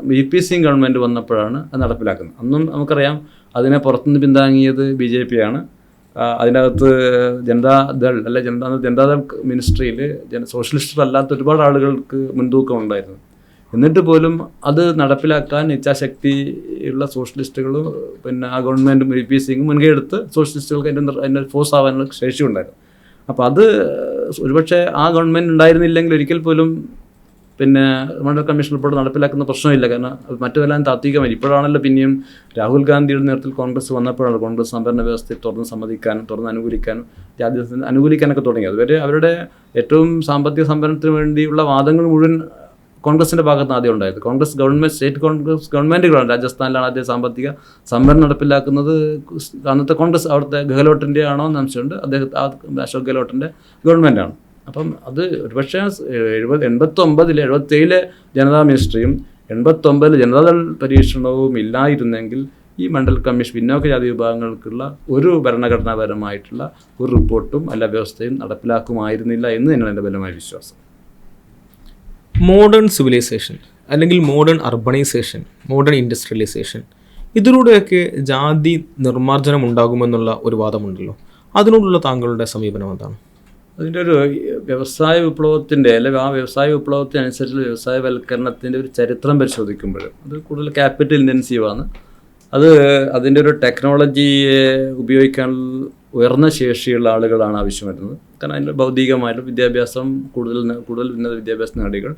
VP സിംഗ് ഗവൺമെൻറ് വന്നപ്പോഴാണ് അത് നടപ്പിലാക്കുന്നത്. അന്നും നമുക്കറിയാം അതിനെ പുറത്തുനിന്ന് പിന്താങ്ങിയത് BJP ആണ്. അതിനകത്ത് ജനതാദൾ മിനിസ്ട്രിയിൽ സോഷ്യലിസ്റ്റ് അല്ലാത്ത ഒരുപാട് ആളുകൾക്ക് മുൻതൂക്കം ഉണ്ടായിരുന്നു. എന്നിട്ട് പോലും അത് നടപ്പിലാക്കാൻ ഇച്ഛാശക്തിയുള്ള സോഷ്യലിസ്റ്റുകളും ആ ഗവൺമെൻറ്റും VP സിംഗും മുൻകൈ എടുത്ത് സോഷ്യലിസ്റ്റുകൾക്ക് അതിൻ്റെ ഫോഴ്സ് ആവാനുള്ള ശേഷി ഉണ്ടായിരുന്നു. അപ്പോൾ അത് ഒരുപക്ഷെ ആ ഗവൺമെൻറ് ഉണ്ടായിരുന്നില്ലെങ്കിൽ ഒരിക്കൽ പോലും പിന്നെ മണ്ഡൽ കമ്മീഷൻ റിപ്പോർട്ട് നടപ്പിലാക്കുന്ന പ്രശ്നമില്ല. കാരണം മറ്റുമെല്ലാം താത്വികമായി. ഇപ്പോഴാണല്ലോ പിന്നെയും രാഹുൽ ഗാന്ധിയുടെ നേതൃത്വത്തിൽ കോൺഗ്രസ് വന്നപ്പോഴാണ് കോൺഗ്രസ് സംവരണ വ്യവസ്ഥയെ തുറന്ന് സമ്മതിക്കാനും തുറന്ന് അനുകൂലിക്കാനും ജാതി അനുകൂലിക്കാനൊക്കെ തുടങ്ങി. അതുവരെ അവരുടെ ഏറ്റവും സാമ്പത്തിക സംവരണത്തിന് വേണ്ടിയുള്ള വാദങ്ങൾ മുഴുവൻ കോൺഗ്രസിൻ്റെ ഭാഗത്ത് ആദ്യം ഉണ്ടായത്. കോൺഗ്രസ് ഗവൺമെൻറ്, സ്റ്റേറ്റ് കോൺഗ്രസ് ഗവൺമെൻറ്റുകളാണ്. രാജസ്ഥാനിലാണ് ആദ്യം സാമ്പത്തിക സംവരണം നടപ്പിലാക്കുന്നത്. അന്നത്തെ കോൺഗ്രസ് അവിടുത്തെ ഗെഹ്ലോട്ടിൻ്റെ ആണോ എന്ന് സംശയമുണ്ട്. അശോക് ഗെഹ്ലോട്ടിൻ്റെ ഗവൺമെൻറ്റാണ്. അപ്പം അത് ഒരുപക്ഷെ 87 ജനതാ മിനിസ്ട്രിയും 89 ജനതാദൾ പരീക്ഷണവും ഇല്ലായിരുന്നെങ്കിൽ ഈ മണ്ഡൽ കമ്മീഷൻ പിന്നോക്ക ജാതി വിഭാഗങ്ങൾക്കുള്ള ഒരു ഭരണഘടനാപരമായിട്ടുള്ള ഒരു റിപ്പോർട്ടും അല്ല വ്യവസ്ഥയും നടപ്പിലാക്കുമായിരുന്നില്ല എന്ന് തന്നെയാണ് എൻ്റെ ബലമായ വിശ്വാസം. മോഡേൺ സിവിലൈസേഷൻ അല്ലെങ്കിൽ മോഡേൺ അർബണൈസേഷൻ, മോഡേൺ ഇൻഡസ്ട്രിയലൈസേഷൻ, ഇതിലൂടെയൊക്കെ ജാതി നിർമ്മാർജ്ജനം ഉണ്ടാകുമെന്നുള്ള ഒരു വാദമുണ്ടല്ലോ. അതിനോടുള്ള താങ്കളുടെ സമീപനം എന്താണ്? അതിൻ്റെ ഒരു വ്യവസായ വിപ്ലവത്തിൻ്റെ അല്ലെങ്കിൽ ആ വ്യവസായ വിപ്ലവത്തിനനുസരിച്ചുള്ള വ്യവസായവൽക്കരണത്തിൻ്റെ ഒരു ചരിത്രം പരിശോധിക്കുമ്പോൾ അത് കൂടുതൽ ക്യാപിറ്റൽ ഇൻറ്റൻസീവാണ്. അതിൻ്റെ ഒരു ടെക്നോളജിയെ ഉപയോഗിക്കാൻ ഉയർന്ന ശേഷിയുള്ള ആളുകളാണ് ആവശ്യം വരുന്നത്. കാരണം അതിൻ്റെ ഭൗതികമായിട്ടുള്ള വിദ്യാഭ്യാസം കൂടുതൽ ഉന്നത വിദ്യാഭ്യാസ നേടികൾ,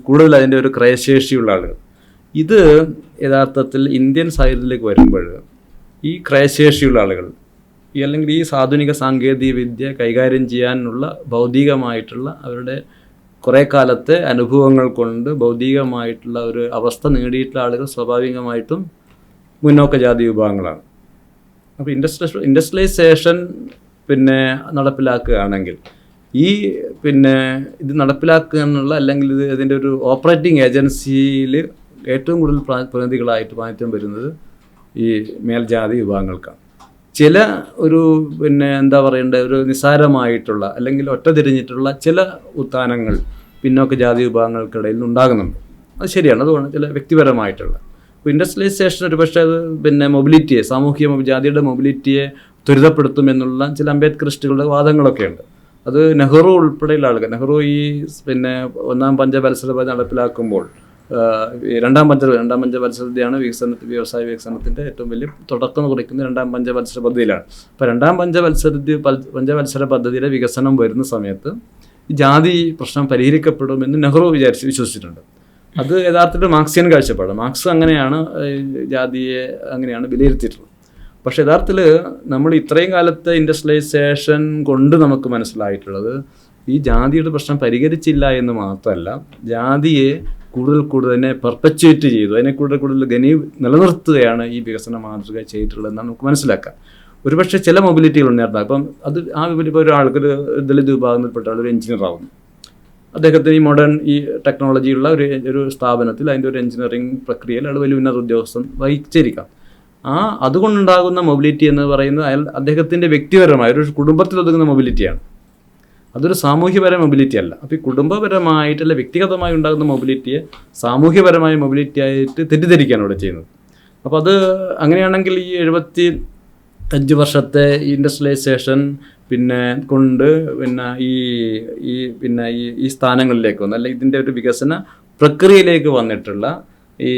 കൂടുതൽ അതിൻ്റെ ഒരു ക്രയശേഷിയുള്ള ആളുകൾ. ഇത് യഥാർത്ഥത്തിൽ ഇന്ത്യൻ സാഹിത്യത്തിലേക്ക് വരുമ്പോൾ ഈ ക്രയശേഷിയുള്ള ആളുകൾ അല്ലെങ്കിൽ ഈ ആധുനിക സാങ്കേതിക വിദ്യ കൈകാര്യം ചെയ്യാനുള്ള ഭൗതികമായിട്ടുള്ള അവരുടെ കുറേ കാലത്തെ അനുഭവങ്ങൾ കൊണ്ട് ഭൗതികമായിട്ടുള്ള ഒരു അവസ്ഥ നേടിയിട്ടുള്ള ആളുകൾ സ്വാഭാവികമായിട്ടും മുന്നോക്ക ജാതി വിഭാഗങ്ങളാണ്. അപ്പോൾ ഇൻഡസ്ട്രിയലൈസേഷൻ പിന്നെ നടപ്പിലാക്കുകയാണെങ്കിൽ ഇത് നടപ്പിലാക്കുക എന്നുള്ള അല്ലെങ്കിൽ ഇതിൻ്റെ ഒരു ഓപ്പറേറ്റിംഗ് ഏജൻസിയിൽ ഏറ്റവും കൂടുതൽ പ്രതിനിധികളായിട്ട് പ്രാതിനിധ്യം വരുന്നത് ഈ മേൽജാതി വിഭാഗങ്ങൾക്കാണ്. ചില ഒരു എന്താ പറയേണ്ട ഒരു നിസ്സാരമായിട്ടുള്ള അല്ലെങ്കിൽ ഒറ്റതിരിഞ്ഞിട്ടുള്ള ചില ഉത്ഥാനങ്ങൾ പിന്നോക്ക ജാതി വിഭാഗങ്ങൾക്കിടയിൽ ഉണ്ടാകുന്നുണ്ട്. അത് ശരിയാണ്. അതുകൊണ്ട് ചില വ്യക്തിപരമായിട്ടുള്ള ഇൻഡസ്ട്രിയലൈസേഷൻ ഒരു പക്ഷേ അത് മൊബിലിറ്റിയെ, ജാതിയുടെ മൊബിലിറ്റിയെ ത്വരിതപ്പെടുത്തുമെന്നുള്ള ചില അംബേദ്കറിസ്റ്റുകളുടെ വാദങ്ങളൊക്കെ ഉണ്ട്. അത് നെഹ്റു ഉൾപ്പെടെയുള്ള ആളുകൾ, നെഹ്റു ഈ ഒന്നാം പഞ്ചവത്സര പദ്ധതി നടപ്പിലാക്കുമ്പോൾ രണ്ടാം പഞ്ചവത്സരതയാണ് വ്യവസായ വികസനത്തിൻ്റെ ഏറ്റവും വലിയ തുടക്കം കുറിക്കുന്ന രണ്ടാം പഞ്ചവത്സര പദ്ധതിയിലാണ്. അപ്പോൾ രണ്ടാം പഞ്ചവത്സര പദ്ധതിയുടെ വികസനം വരുന്ന സമയത്ത് ഈ ജാതി പ്രശ്നം പരിഹരിക്കപ്പെടുമെന്ന് നെഹ്റു വിശ്വസിച്ചിട്ടുണ്ട്. അത് യഥാർത്ഥത്തിൽ മാർക്സിയൻ കാഴ്ചപ്പാട്. മാർക്സ് അങ്ങനെയാണ് ജാതിയെ അങ്ങനെയാണ് വിലയിരുത്തിയിട്ടുള്ളത്. പക്ഷേ യഥാർത്ഥത്തിൽ നമ്മൾ ഇത്രയും കാലത്തെ ഇൻഡസ്ട്രിയലൈസേഷൻ കൊണ്ട് നമുക്ക് മനസ്സിലായിട്ടുള്ളത് ഈ ജാതിയുടെ പ്രശ്നം പരിഹരിച്ചില്ല എന്ന് മാത്രമല്ല, ജാതിയെ കൂടുതൽ തന്നെ പെർപ്പച്വേറ്റ് ചെയ്തു, അതിനെ കൂടുതൽ നിലനിർത്തുകയാണ് ഈ വികസന മാതൃക ചെയ്തിട്ടുള്ളതെന്നാണ് നമുക്ക് മനസ്സിലാക്കാം. ഒരുപക്ഷെ ചില മൊബിലിറ്റികൾ ഉണ്ടായിരുന്നു. അപ്പം അത് ഇപ്പോൾ ഒരാൾക്കൊരു ദളിത് വിഭാഗത്തിൽപ്പെട്ട ഒരു എഞ്ചിനീയർ ആവുന്നു. അദ്ദേഹത്തിന് ഈ മോഡേൺ ഈ ടെക്നോളജിയുള്ള ഒരു സ്ഥാപനത്തിൽ അതിൻ്റെ ഒരു എഞ്ചിനീയറിംഗ് പ്രക്രിയയിൽ അയാൾ വലിയ ഉന്നത ഉദ്യോഗസ്ഥൻ വഹിച്ചിരിക്കാം. അതുകൊണ്ടുണ്ടാകുന്ന മൊബിലിറ്റി എന്ന് പറയുന്നത് അദ്ദേഹത്തിൻ്റെ വ്യക്തിപരമായ ഒരു കുടുംബത്തിൽ ഒതുങ്ങുന്ന മൊബിലിറ്റിയാണ്. അതൊരു സാമൂഹ്യപരമായ മൊബിലിറ്റി അല്ല. അപ്പോൾ ഈ കുടുംബപരമായിട്ടല്ല വ്യക്തിഗതമായി ഉണ്ടാകുന്ന മൊബിലിറ്റിയെ സാമൂഹ്യപരമായ മൊബിലിറ്റി ആയിട്ട് തെറ്റിദ്ധരിക്കുകയാണ് ഇവിടെ ചെയ്യുന്നത്. അപ്പോൾ അത് അങ്ങനെയാണെങ്കിൽ ഈ 75 വർഷത്തെ ഇൻഡസ്ട്രിയലൈസേഷൻ കൊണ്ട് ഈ സ്ഥാനങ്ങളിലേക്ക് വന്ന് അല്ലെങ്കിൽ ഇതിൻ്റെ ഒരു വികസന പ്രക്രിയയിലേക്ക് വന്നിട്ടുള്ള ഈ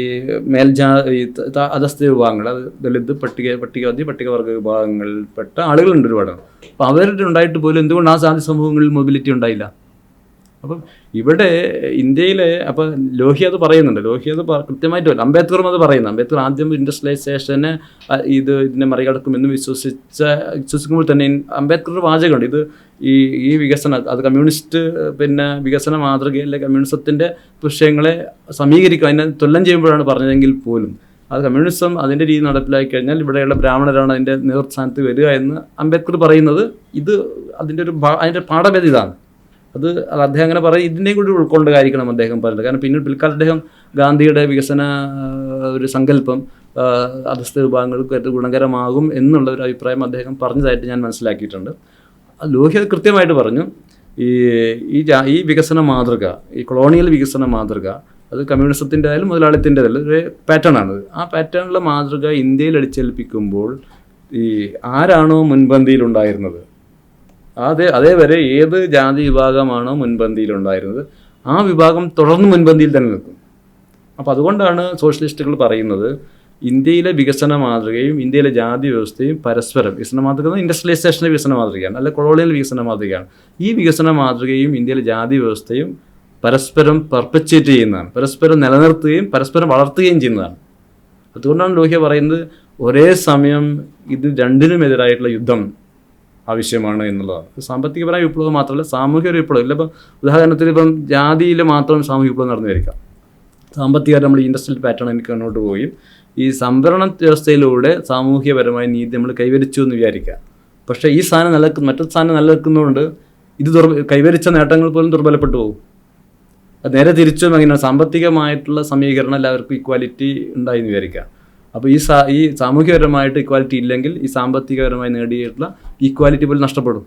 അധസ്ഥ വിഭാഗങ്ങൾ, അത് ദളിത്, പട്ടികജാതി, പട്ടികവർഗ വിഭാഗങ്ങളിൽപ്പെട്ട ആളുകളുണ്ട് ഒരുപാട്. അപ്പോൾ അവരുടെ ഉണ്ടായിട്ട് പോലും എന്തുകൊണ്ട് ആ ജാതി സമൂഹങ്ങളിൽ മൊബിലിറ്റി ഉണ്ടായില്ല? അപ്പം ഇവിടെ ഇന്ത്യയിലെ ലോഹി അത് പറയുന്നുണ്ട്. ലോഹി അത് കൃത്യമായിട്ട് അംബേദ്കറും അത് പറയുന്നു. അംബേദ്കർ ആദ്യം ഇൻഡസ്ട്രിയലൈസേഷനെ ഇതിനെ മറികടക്കുമെന്ന് വിശ്വസിക്കുമ്പോൾ തന്നെ അംബേദ്കറുടെ വാചകമുണ്ട്. ഇത് ഈ വികസനം അത് കമ്മ്യൂണിസ്റ്റ് വികസന മാതൃകയിലെ കമ്മ്യൂണിസത്തിൻ്റെ വിഷയങ്ങളെ സമീകരിക്കുക, അതിനെ തുലനം ചെയ്യുമ്പോഴാണ് പറഞ്ഞതെങ്കിൽ പോലും അത് കമ്മ്യൂണിസം അതിൻ്റെ രീതി നടപ്പിലാക്കി കഴിഞ്ഞാൽ ഇവിടെയുള്ള ബ്രാഹ്മണരാണ് അതിൻ്റെ നേതൃസ്ഥാനത്ത് വരിക എന്ന് അംബേദ്കർ പറയുന്നത്. അതിൻ്റെ പാഠഭേദം ഇതാണ്. അത് അദ്ദേഹം അങ്ങനെ പറയും. ഇതിൻ്റെയും കൂടി ഉൾക്കൊണ്ടായിരിക്കണം അദ്ദേഹം പറയുന്നത്. കാരണം പിൽക്കാലത്ത് അദ്ദേഹം ഗാന്ധിയുടെ വികസന ഒരു സങ്കല്പം അധസ്ഥ വിഭാഗങ്ങൾക്ക് ഏറ്റവും ഗുണകരമാകും എന്നുള്ള ഒരു അഭിപ്രായം അദ്ദേഹം പറഞ്ഞതായിട്ട് ഞാൻ മനസ്സിലാക്കിയിട്ടുണ്ട്. ലോഹി അത് കൃത്യമായിട്ട് പറഞ്ഞു. ഈ വികസന മാതൃക, ഈ കൊളോണിയൽ വികസന മാതൃക, അത് കമ്മ്യൂണിസത്തിൻ്റെ ആയാലും മുതലാളിത്തിൻ്റെതായാലും ഒരു പാറ്റേണാണ്. ആ പാറ്റേണിലുള്ള മാതൃക ഇന്ത്യയിൽ അടിച്ചേൽപ്പിക്കുമ്പോൾ ആരാണോ മുൻപന്തിയിലുണ്ടായിരുന്നത്, അതേവരെ ഏത് ജാതി വിഭാഗമാണോ മുൻപന്തിയിലുണ്ടായിരുന്നത് ആ വിഭാഗം തുടർന്ന് മുൻപന്തിയിൽ തന്നെ നിൽക്കും. അപ്പോൾ അതുകൊണ്ടാണ് സോഷ്യലിസ്റ്റുകൾ പറയുന്നത് ഇന്ത്യയിലെ വികസന മാതൃകയും ഇന്ത്യയിലെ ജാതി വ്യവസ്ഥയും പരസ്പരം, വികസന മാതൃക ഇൻഡസ്ട്രിയലൈസേഷൻ്റെ വികസന മാതൃകയാണ്, അല്ല കൊളോണിയൽ വികസന മാതൃകയാണ്. ഈ വികസന മാതൃകയും ഇന്ത്യയിലെ ജാതി വ്യവസ്ഥയും പരസ്പരം പെർപ്പച്വേറ്റ് ചെയ്യുന്നതാണ്, പരസ്പരം നിലനിർത്തുകയും പരസ്പരം വളർത്തുകയും ചെയ്യുന്നതാണ്. അതുകൊണ്ടാണ് ലോഹ്യ പറയുന്നത് ഒരേ സമയം ഇത് രണ്ടിനുമെതിരായിട്ടുള്ള യുദ്ധം ആവശ്യമാണ് എന്നുള്ളതാണ്. സാമ്പത്തികപരമായ വിപ്ലവം മാത്രമല്ല, സാമൂഹിക ഒരു വിപ്ലവം ഇല്ല. ഇപ്പം ഉദാഹരണത്തിന് ഇപ്പം ജാതിയിൽ മാത്രം സാമൂഹിക വിപ്ലവം നടന്നു വരിക, സാമ്പത്തികമായിട്ട് നമ്മൾ ഇൻഡസ്ട്രിയൽ പാറ്റേൺ എനിക്ക് മുന്നോട്ട് പോവുകയും ഈ സംവരണ വ്യവസ്ഥയിലൂടെ സാമൂഹികപരമായ നീതി നമ്മൾ കൈവരിച്ചു എന്ന് വിചാരിക്കുക. പക്ഷേ ഈ സാധനം മറ്റൊരു സാധനം നിലനിൽക്കുന്നതുകൊണ്ട് ഇത് കൈവരിച്ച നേട്ടങ്ങൾ പോലും ദുർബലപ്പെട്ടു പോകും. അത് നേരെ തിരിച്ചും അങ്ങനെയാണ്. സാമ്പത്തികമായിട്ടുള്ള സമീകരണം എല്ലാവർക്കും ഇക്വാലിറ്റി ഉണ്ടായി എന്ന് വിചാരിക്കുക. അപ്പോൾ ഈ സാമൂഹികപരമായിട്ട് ഇക്വാലിറ്റി ഇല്ലെങ്കിൽ ഈ സാമ്പത്തികപരമായി നേടിയിട്ടുള്ള ഈക്വാലിറ്റി പോലും നഷ്ടപ്പെടും.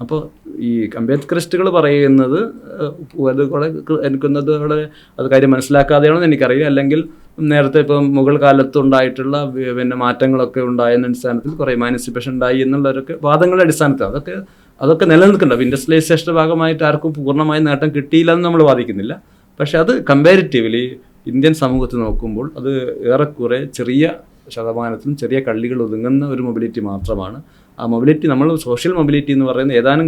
അപ്പോൾ ഈ അംബേദ്കറിസ്റ്റുകൾ പറയുന്നത് അത് എനിക്കൊന്നത് അത് കാര്യം മനസ്സിലാക്കാതെയാണെന്ന് എനിക്കറിയില്ല. അല്ലെങ്കിൽ നേരത്തെ ഇപ്പം മുഗൾ കാലത്തുണ്ടായിട്ടുള്ള മാറ്റങ്ങളൊക്കെ ഉണ്ടായതിൻ്റെ അടിസ്ഥാനത്തിൽ കുറേ എമാൻസിപ്പേഷൻ ഉണ്ടായി എന്നുള്ളവരൊക്കെ വാദങ്ങളുടെ അടിസ്ഥാനത്തിൽ അതൊക്കെ നിലനിൽക്കുന്നുണ്ട്. ഇൻഡസ്ട്രിയലൈസേഷൻ്റെ ഭാഗമായിട്ട് ആർക്കും പൂർണ്ണമായ നേട്ടം കിട്ടിയില്ല എന്ന് നമ്മൾ വാദിക്കുന്നില്ല. പക്ഷേ അത് കമ്പാരിറ്റീവ്ലി ഇന്ത്യൻ സമൂഹത്തിൽ നോക്കുമ്പോൾ അത് ഏറെക്കുറെ ചെറിയ ശതമാനത്തിലും ചെറിയ കള്ളികൾ ഒതുങ്ങുന്ന ഒരു മൊബിലിറ്റി മാത്രമാണ്. ആ മൊബിലിറ്റി നമ്മൾ സോഷ്യൽ മൊബിലിറ്റി എന്ന് പറയുന്നത് ഏതാനും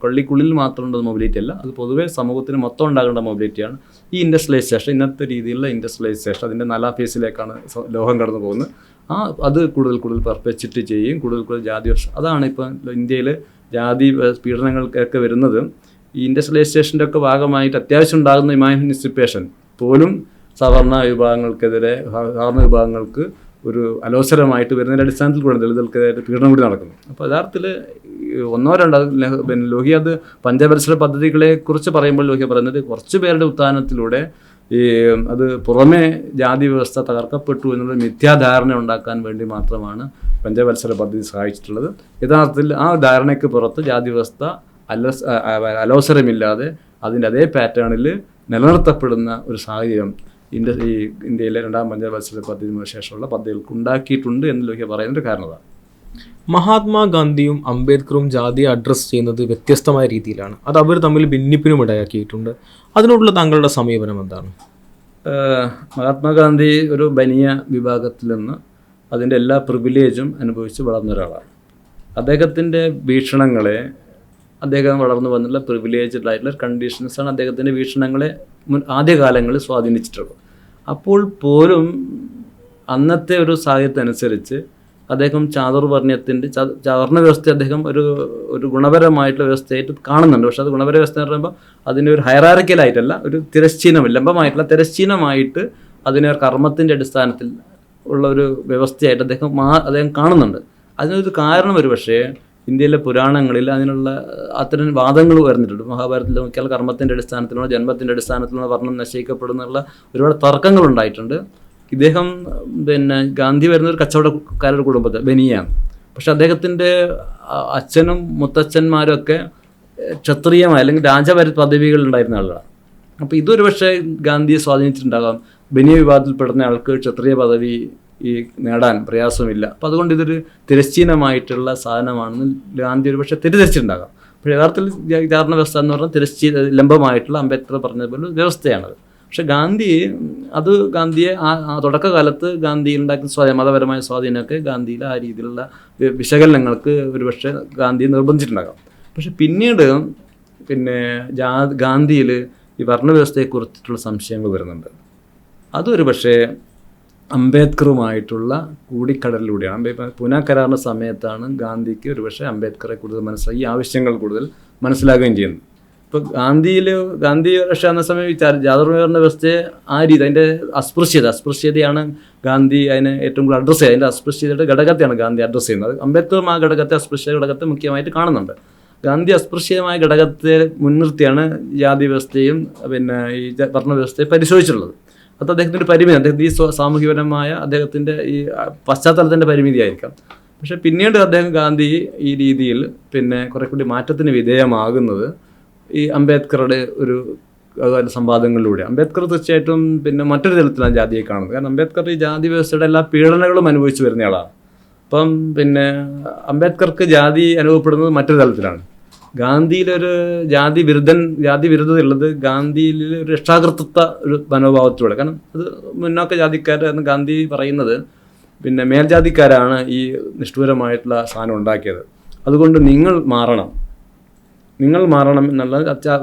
കള്ളിക്കുള്ളിൽ മാത്രമുള്ള മൊബിലിറ്റി അല്ല, അത് പൊതുവേ സമൂഹത്തിന് മൊത്തം ഉണ്ടാകേണ്ട മൊബിലിറ്റിയാണ്. ഈ ഇൻഡസ്ട്രിയലൈസേഷൻ, ഇന്നത്തെ രീതിയിലുള്ള ഇൻഡസ്ട്രിയലൈസേഷൻ അതിൻ്റെ 4ാം ഫേസിലേക്കാണ് ലോകം കടന്നു പോകുന്നത്. അത് കൂടുതൽ പെർപ്പച്വേറ്റ് ചെയ്യും, കൂടുതൽ ജാതി അതാണ് ഇപ്പോൾ ഇന്ത്യയിൽ ജാതി പീഡനങ്ങൾക്കൊക്കെ വരുന്നത്. ഈ ഇൻഡസ്ട്രിയലൈസേഷൻ്റെ ഒക്കെ ഭാഗമായിട്ട് അത്യാവശ്യം ഉണ്ടാകുന്ന ഇമാൻസിപ്പേഷൻ പോലും സവർണ വിഭാഗങ്ങൾക്ക് ഒരു അലോസരമായിട്ട് വരുന്നതിൻ്റെ അടിസ്ഥാനത്തിൽ കൂടെ ദളിതർക്കെതിരെ പീഡനം കൂടി നടക്കുന്നു. അപ്പോൾ യഥാർത്ഥത്തിൽ ഒന്നോ രണ്ടോ ലോഹ്യ അത് പഞ്ചവത്സര പദ്ധതികളെ കുറിച്ച് പറയുമ്പോൾ ലോഹ്യ പറയുന്നത് കുറച്ച് പേരുടെ ഉത്ഥാനത്തിലൂടെ അത് പുറമെ ജാതി വ്യവസ്ഥ തകർക്കപ്പെട്ടു എന്നുള്ള മിഥ്യാധാരണ ഉണ്ടാക്കാൻ വേണ്ടി മാത്രമാണ് പഞ്ചവത്സര പദ്ധതി സഹായിച്ചിട്ടുള്ളത്. യഥാർത്ഥത്തിൽ ആ ധാരണയ്ക്ക് പുറത്ത് ജാതി വ്യവസ്ഥ അലോസരമില്ലാതെ അതിൻ്റെ അതേ പാറ്റേണിൽ നിലനിർത്തപ്പെടുന്ന ഒരു സാഹചര്യം ഇന്ത്യയിലെ 2ാം പഞ്ചവത്സര പദ്ധതിക്ക് ശേഷമുള്ള പദ്ധതികൾക്ക് ഉണ്ടാക്കിയിട്ടുണ്ട് എന്ന് ലോഹ്യ പറയുന്നൊരു കാരണമാണ്. മഹാത്മാഗാന്ധിയും അംബേദ്കറും ജാതിയെ അഡ്രസ്സ് ചെയ്യുന്നത് വ്യത്യസ്തമായ രീതിയിലാണ്. അത് അവർ തമ്മിൽ ഭിന്നിപ്പിനും ഇടയാക്കിയിട്ടുണ്ട്. അതിനോടുള്ള താങ്കളുടെ സമീപനം എന്താണ്? മഹാത്മാഗാന്ധി ഒരു ബനിയ വിഭാഗത്തിൽ നിന്ന് അതിൻ്റെ എല്ലാ പ്രിവിലേജും അനുഭവിച്ച് വളർന്ന ഒരാളാണ്. അദ്ദേഹത്തിൻ്റെ വീക്ഷണങ്ങളെ, അദ്ദേഹം വളർന്നു വന്നുള്ള പ്രിവിലേജ്ഡ് ആയിട്ടുള്ള കണ്ടീഷൻസാണ് അദ്ദേഹത്തിൻ്റെ വീക്ഷണങ്ങളെ ആദ്യകാലങ്ങളിൽ സ്വാധീനിച്ചിട്ടുള്ളത്. അപ്പോൾ പോലും അന്നത്തെ ഒരു സാഹചര്യത്തിനനുസരിച്ച് അദ്ദേഹം ചാതുർവർണ്ണയത്തിൻ്റെ വർണ്ണ വ്യവസ്ഥ അദ്ദേഹം ഒരു ഗുണപരമായിട്ടുള്ള വ്യവസ്ഥയായിട്ട് കാണുന്നുണ്ട്. പക്ഷെ അത് ഗുണപര വ്യവസ്ഥ എന്ന് പറയുമ്പോൾ അതിനെ ഒരു ഹൈറാർക്കിയലായിട്ടല്ല, ഒരു ലംബമായിട്ടുള്ള തിരശ്ചീനമായിട്ട് അതിനെ കർമ്മത്തിൻ്റെ അടിസ്ഥാനത്തിൽ ഉള്ള ഒരു വ്യവസ്ഥയായിട്ട് അദ്ദേഹം കാണുന്നുണ്ട്. അതിനൊരു കാരണം ഒരു പക്ഷേ ഇന്ത്യയിലെ പുരാണങ്ങളിൽ അതിനുള്ള അത്തരം വാദങ്ങൾ വരുന്നിട്ടുണ്ട്. മഹാഭാരതത്തിൽ നോക്കിയാൽ കർമ്മത്തിൻ്റെ അടിസ്ഥാനത്തിലുള്ള ജന്മത്തിൻ്റെ അടിസ്ഥാനത്തിലുള്ള വർണ്ണം നിശ്ചയിക്കപ്പെടുന്നുള്ള ഒരുപാട് തർക്കങ്ങളുണ്ടായിട്ടുണ്ട്. ഇദ്ദേഹം ഗാന്ധി വരുന്നൊരു കച്ചവടക്കാരുടെ കുടുംബത്തിൽ ബനിയാണ്. പക്ഷെ അദ്ദേഹത്തിൻ്റെ അച്ഛനും മുത്തച്ഛന്മാരും ഒക്കെ ക്ഷത്രിയമായ അല്ലെങ്കിൽ രാജപദവികൾ ഉണ്ടായിരുന്ന ആളുകളാണ്. അപ്പോൾ ഇതൊരു പക്ഷേ ഗാന്ധിയെ സ്വാധീനിച്ചിട്ടുണ്ടാകാം. ബനിയ വിഭാഗത്തിൽപ്പെടുന്ന ആൾക്ക് ക്ഷത്രിയ പദവി നേടാൻ പ്രയാസമില്ല. അപ്പോൾ അതുകൊണ്ട് ഇതൊരു തിരശ്ചീനമായിട്ടുള്ള സാധനമാണെന്ന് ഗാന്ധി ഒരു പക്ഷേ തെറ്റിദ്ധരിച്ചിട്ടുണ്ടാകാം. പക്ഷേ യഥാർത്ഥത്തിൽ ജാതി വ്യവസ്ഥ എന്ന് പറഞ്ഞാൽ ലംബമായിട്ടുള്ള അംബേദ്കർ പറഞ്ഞതുപോലെ വ്യവസ്ഥയാണത്. പക്ഷെ ഗാന്ധിയെ തുടക്കകാലത്ത് ഗാന്ധിയിൽ ഉണ്ടാക്കുന്ന മതപരമായ സ്വാധീനമൊക്കെ ഗാന്ധിയിൽ ആ രീതിയിലുള്ള വിശകലനങ്ങൾക്ക് ഒരുപക്ഷെ ഗാന്ധി നിർബന്ധിച്ചിട്ടുണ്ടാകാം. പക്ഷെ പിന്നീട് ഗാന്ധിയിൽ ഈ വർണ്ണവ്യവസ്ഥയെക്കുറിച്ചിട്ടുള്ള സംശയങ്ങൾ വരുന്നുണ്ട്. അതൊരു പക്ഷേ അംബേദ്കറുമായിട്ടുള്ള കൂടിക്കടലിലൂടെയാണ്. പൂന കരാറിൻ്റെ സമയത്താണ് ഗാന്ധിക്ക് ഒരുപക്ഷെ അംബേദ്കറെ കൂടുതൽ ഈ ആവശ്യങ്ങൾ കൂടുതൽ മനസ്സിലാക്കുകയും ചെയ്യുന്നത്. ഇപ്പോൾ ഗാന്ധി പക്ഷേ എന്ന സമയം ജാതിവർണ്ണ വ്യവസ്ഥയെ ആ രീതി അതിൻ്റെ അസ്പൃശ്യതയാണ് ഗാന്ധി അതിനെ ഏറ്റവും കൂടുതൽ അഡ്രസ്സ് ചെയ്യുക. അതിൻ്റെ അസ്പൃശ്യതയുടെ ഘടകത്തെയാണ് ഗാന്ധി അഡ്രസ്സ് ചെയ്യുന്നത്. അംബേദ്കറും ആ അസ്പൃശ്യ ഘടകത്തെ മുഖ്യമായിട്ട് കാണുന്നുണ്ട്. ഗാന്ധി അസ്പൃശ്യമായ ഘടകത്തെ മുൻനിർത്തിയാണ് ജാതി വ്യവസ്ഥയും ഈ വർണ്ണവ്യവസ്ഥയെ പരിശോധിച്ചിട്ടുള്ളത്. അത് അദ്ദേഹത്തിൻ്റെ ഒരു പരിമിതി, അദ്ദേഹത്തിൻ്റെ ഈ സാമൂഹികപരമായ അദ്ദേഹത്തിൻ്റെ ഈ പശ്ചാത്തലത്തിൻ്റെ പരിമിതിയായിരിക്കാം. പക്ഷേ പിന്നീട് ഗാന്ധി ഈ രീതിയിൽ കുറെ കൂടി മാറ്റത്തിന് വിധേയമാകുന്നത് ഈ അംബേദ്കറുടെ ഒരു സംവാദങ്ങളിലൂടെ. അംബേദ്കർ തീർച്ചയായിട്ടും മറ്റൊരു തലത്തിലാണ് ജാതിയെ കാണുന്നത്. കാരണം അംബേദ്കർ ഈ ജാതി വ്യവസ്ഥയുടെ എല്ലാ പീഡനങ്ങളും അനുഭവിച്ചു വരുന്നയാളാണ്. അപ്പം അംബേദ്കർക്ക് ജാതി അനുഭവപ്പെടുന്നത് മറ്റൊരു തലത്തിലാണ്. ഗാന്ധിയിലൊരു ജാതി വിരുദ്ധതയുള്ളത് ഗാന്ധിയിൽ ഒരു രക്ഷാകർത്തൃത്വ ഒരു മനോഭാവത്തിലൂടെ. കാരണം അത് മുന്നോക്ക ജാതിക്കാരെന്ന് ഗാന്ധി പറയുന്നത് മേൽജാതിക്കാരാണ് ഈ നിഷ്ഠൂരമായിട്ടുള്ള സാധനം ഉണ്ടാക്കിയത്, അതുകൊണ്ട് നിങ്ങൾ മാറണം, നിങ്ങൾ മാറണം എന്നുള്ള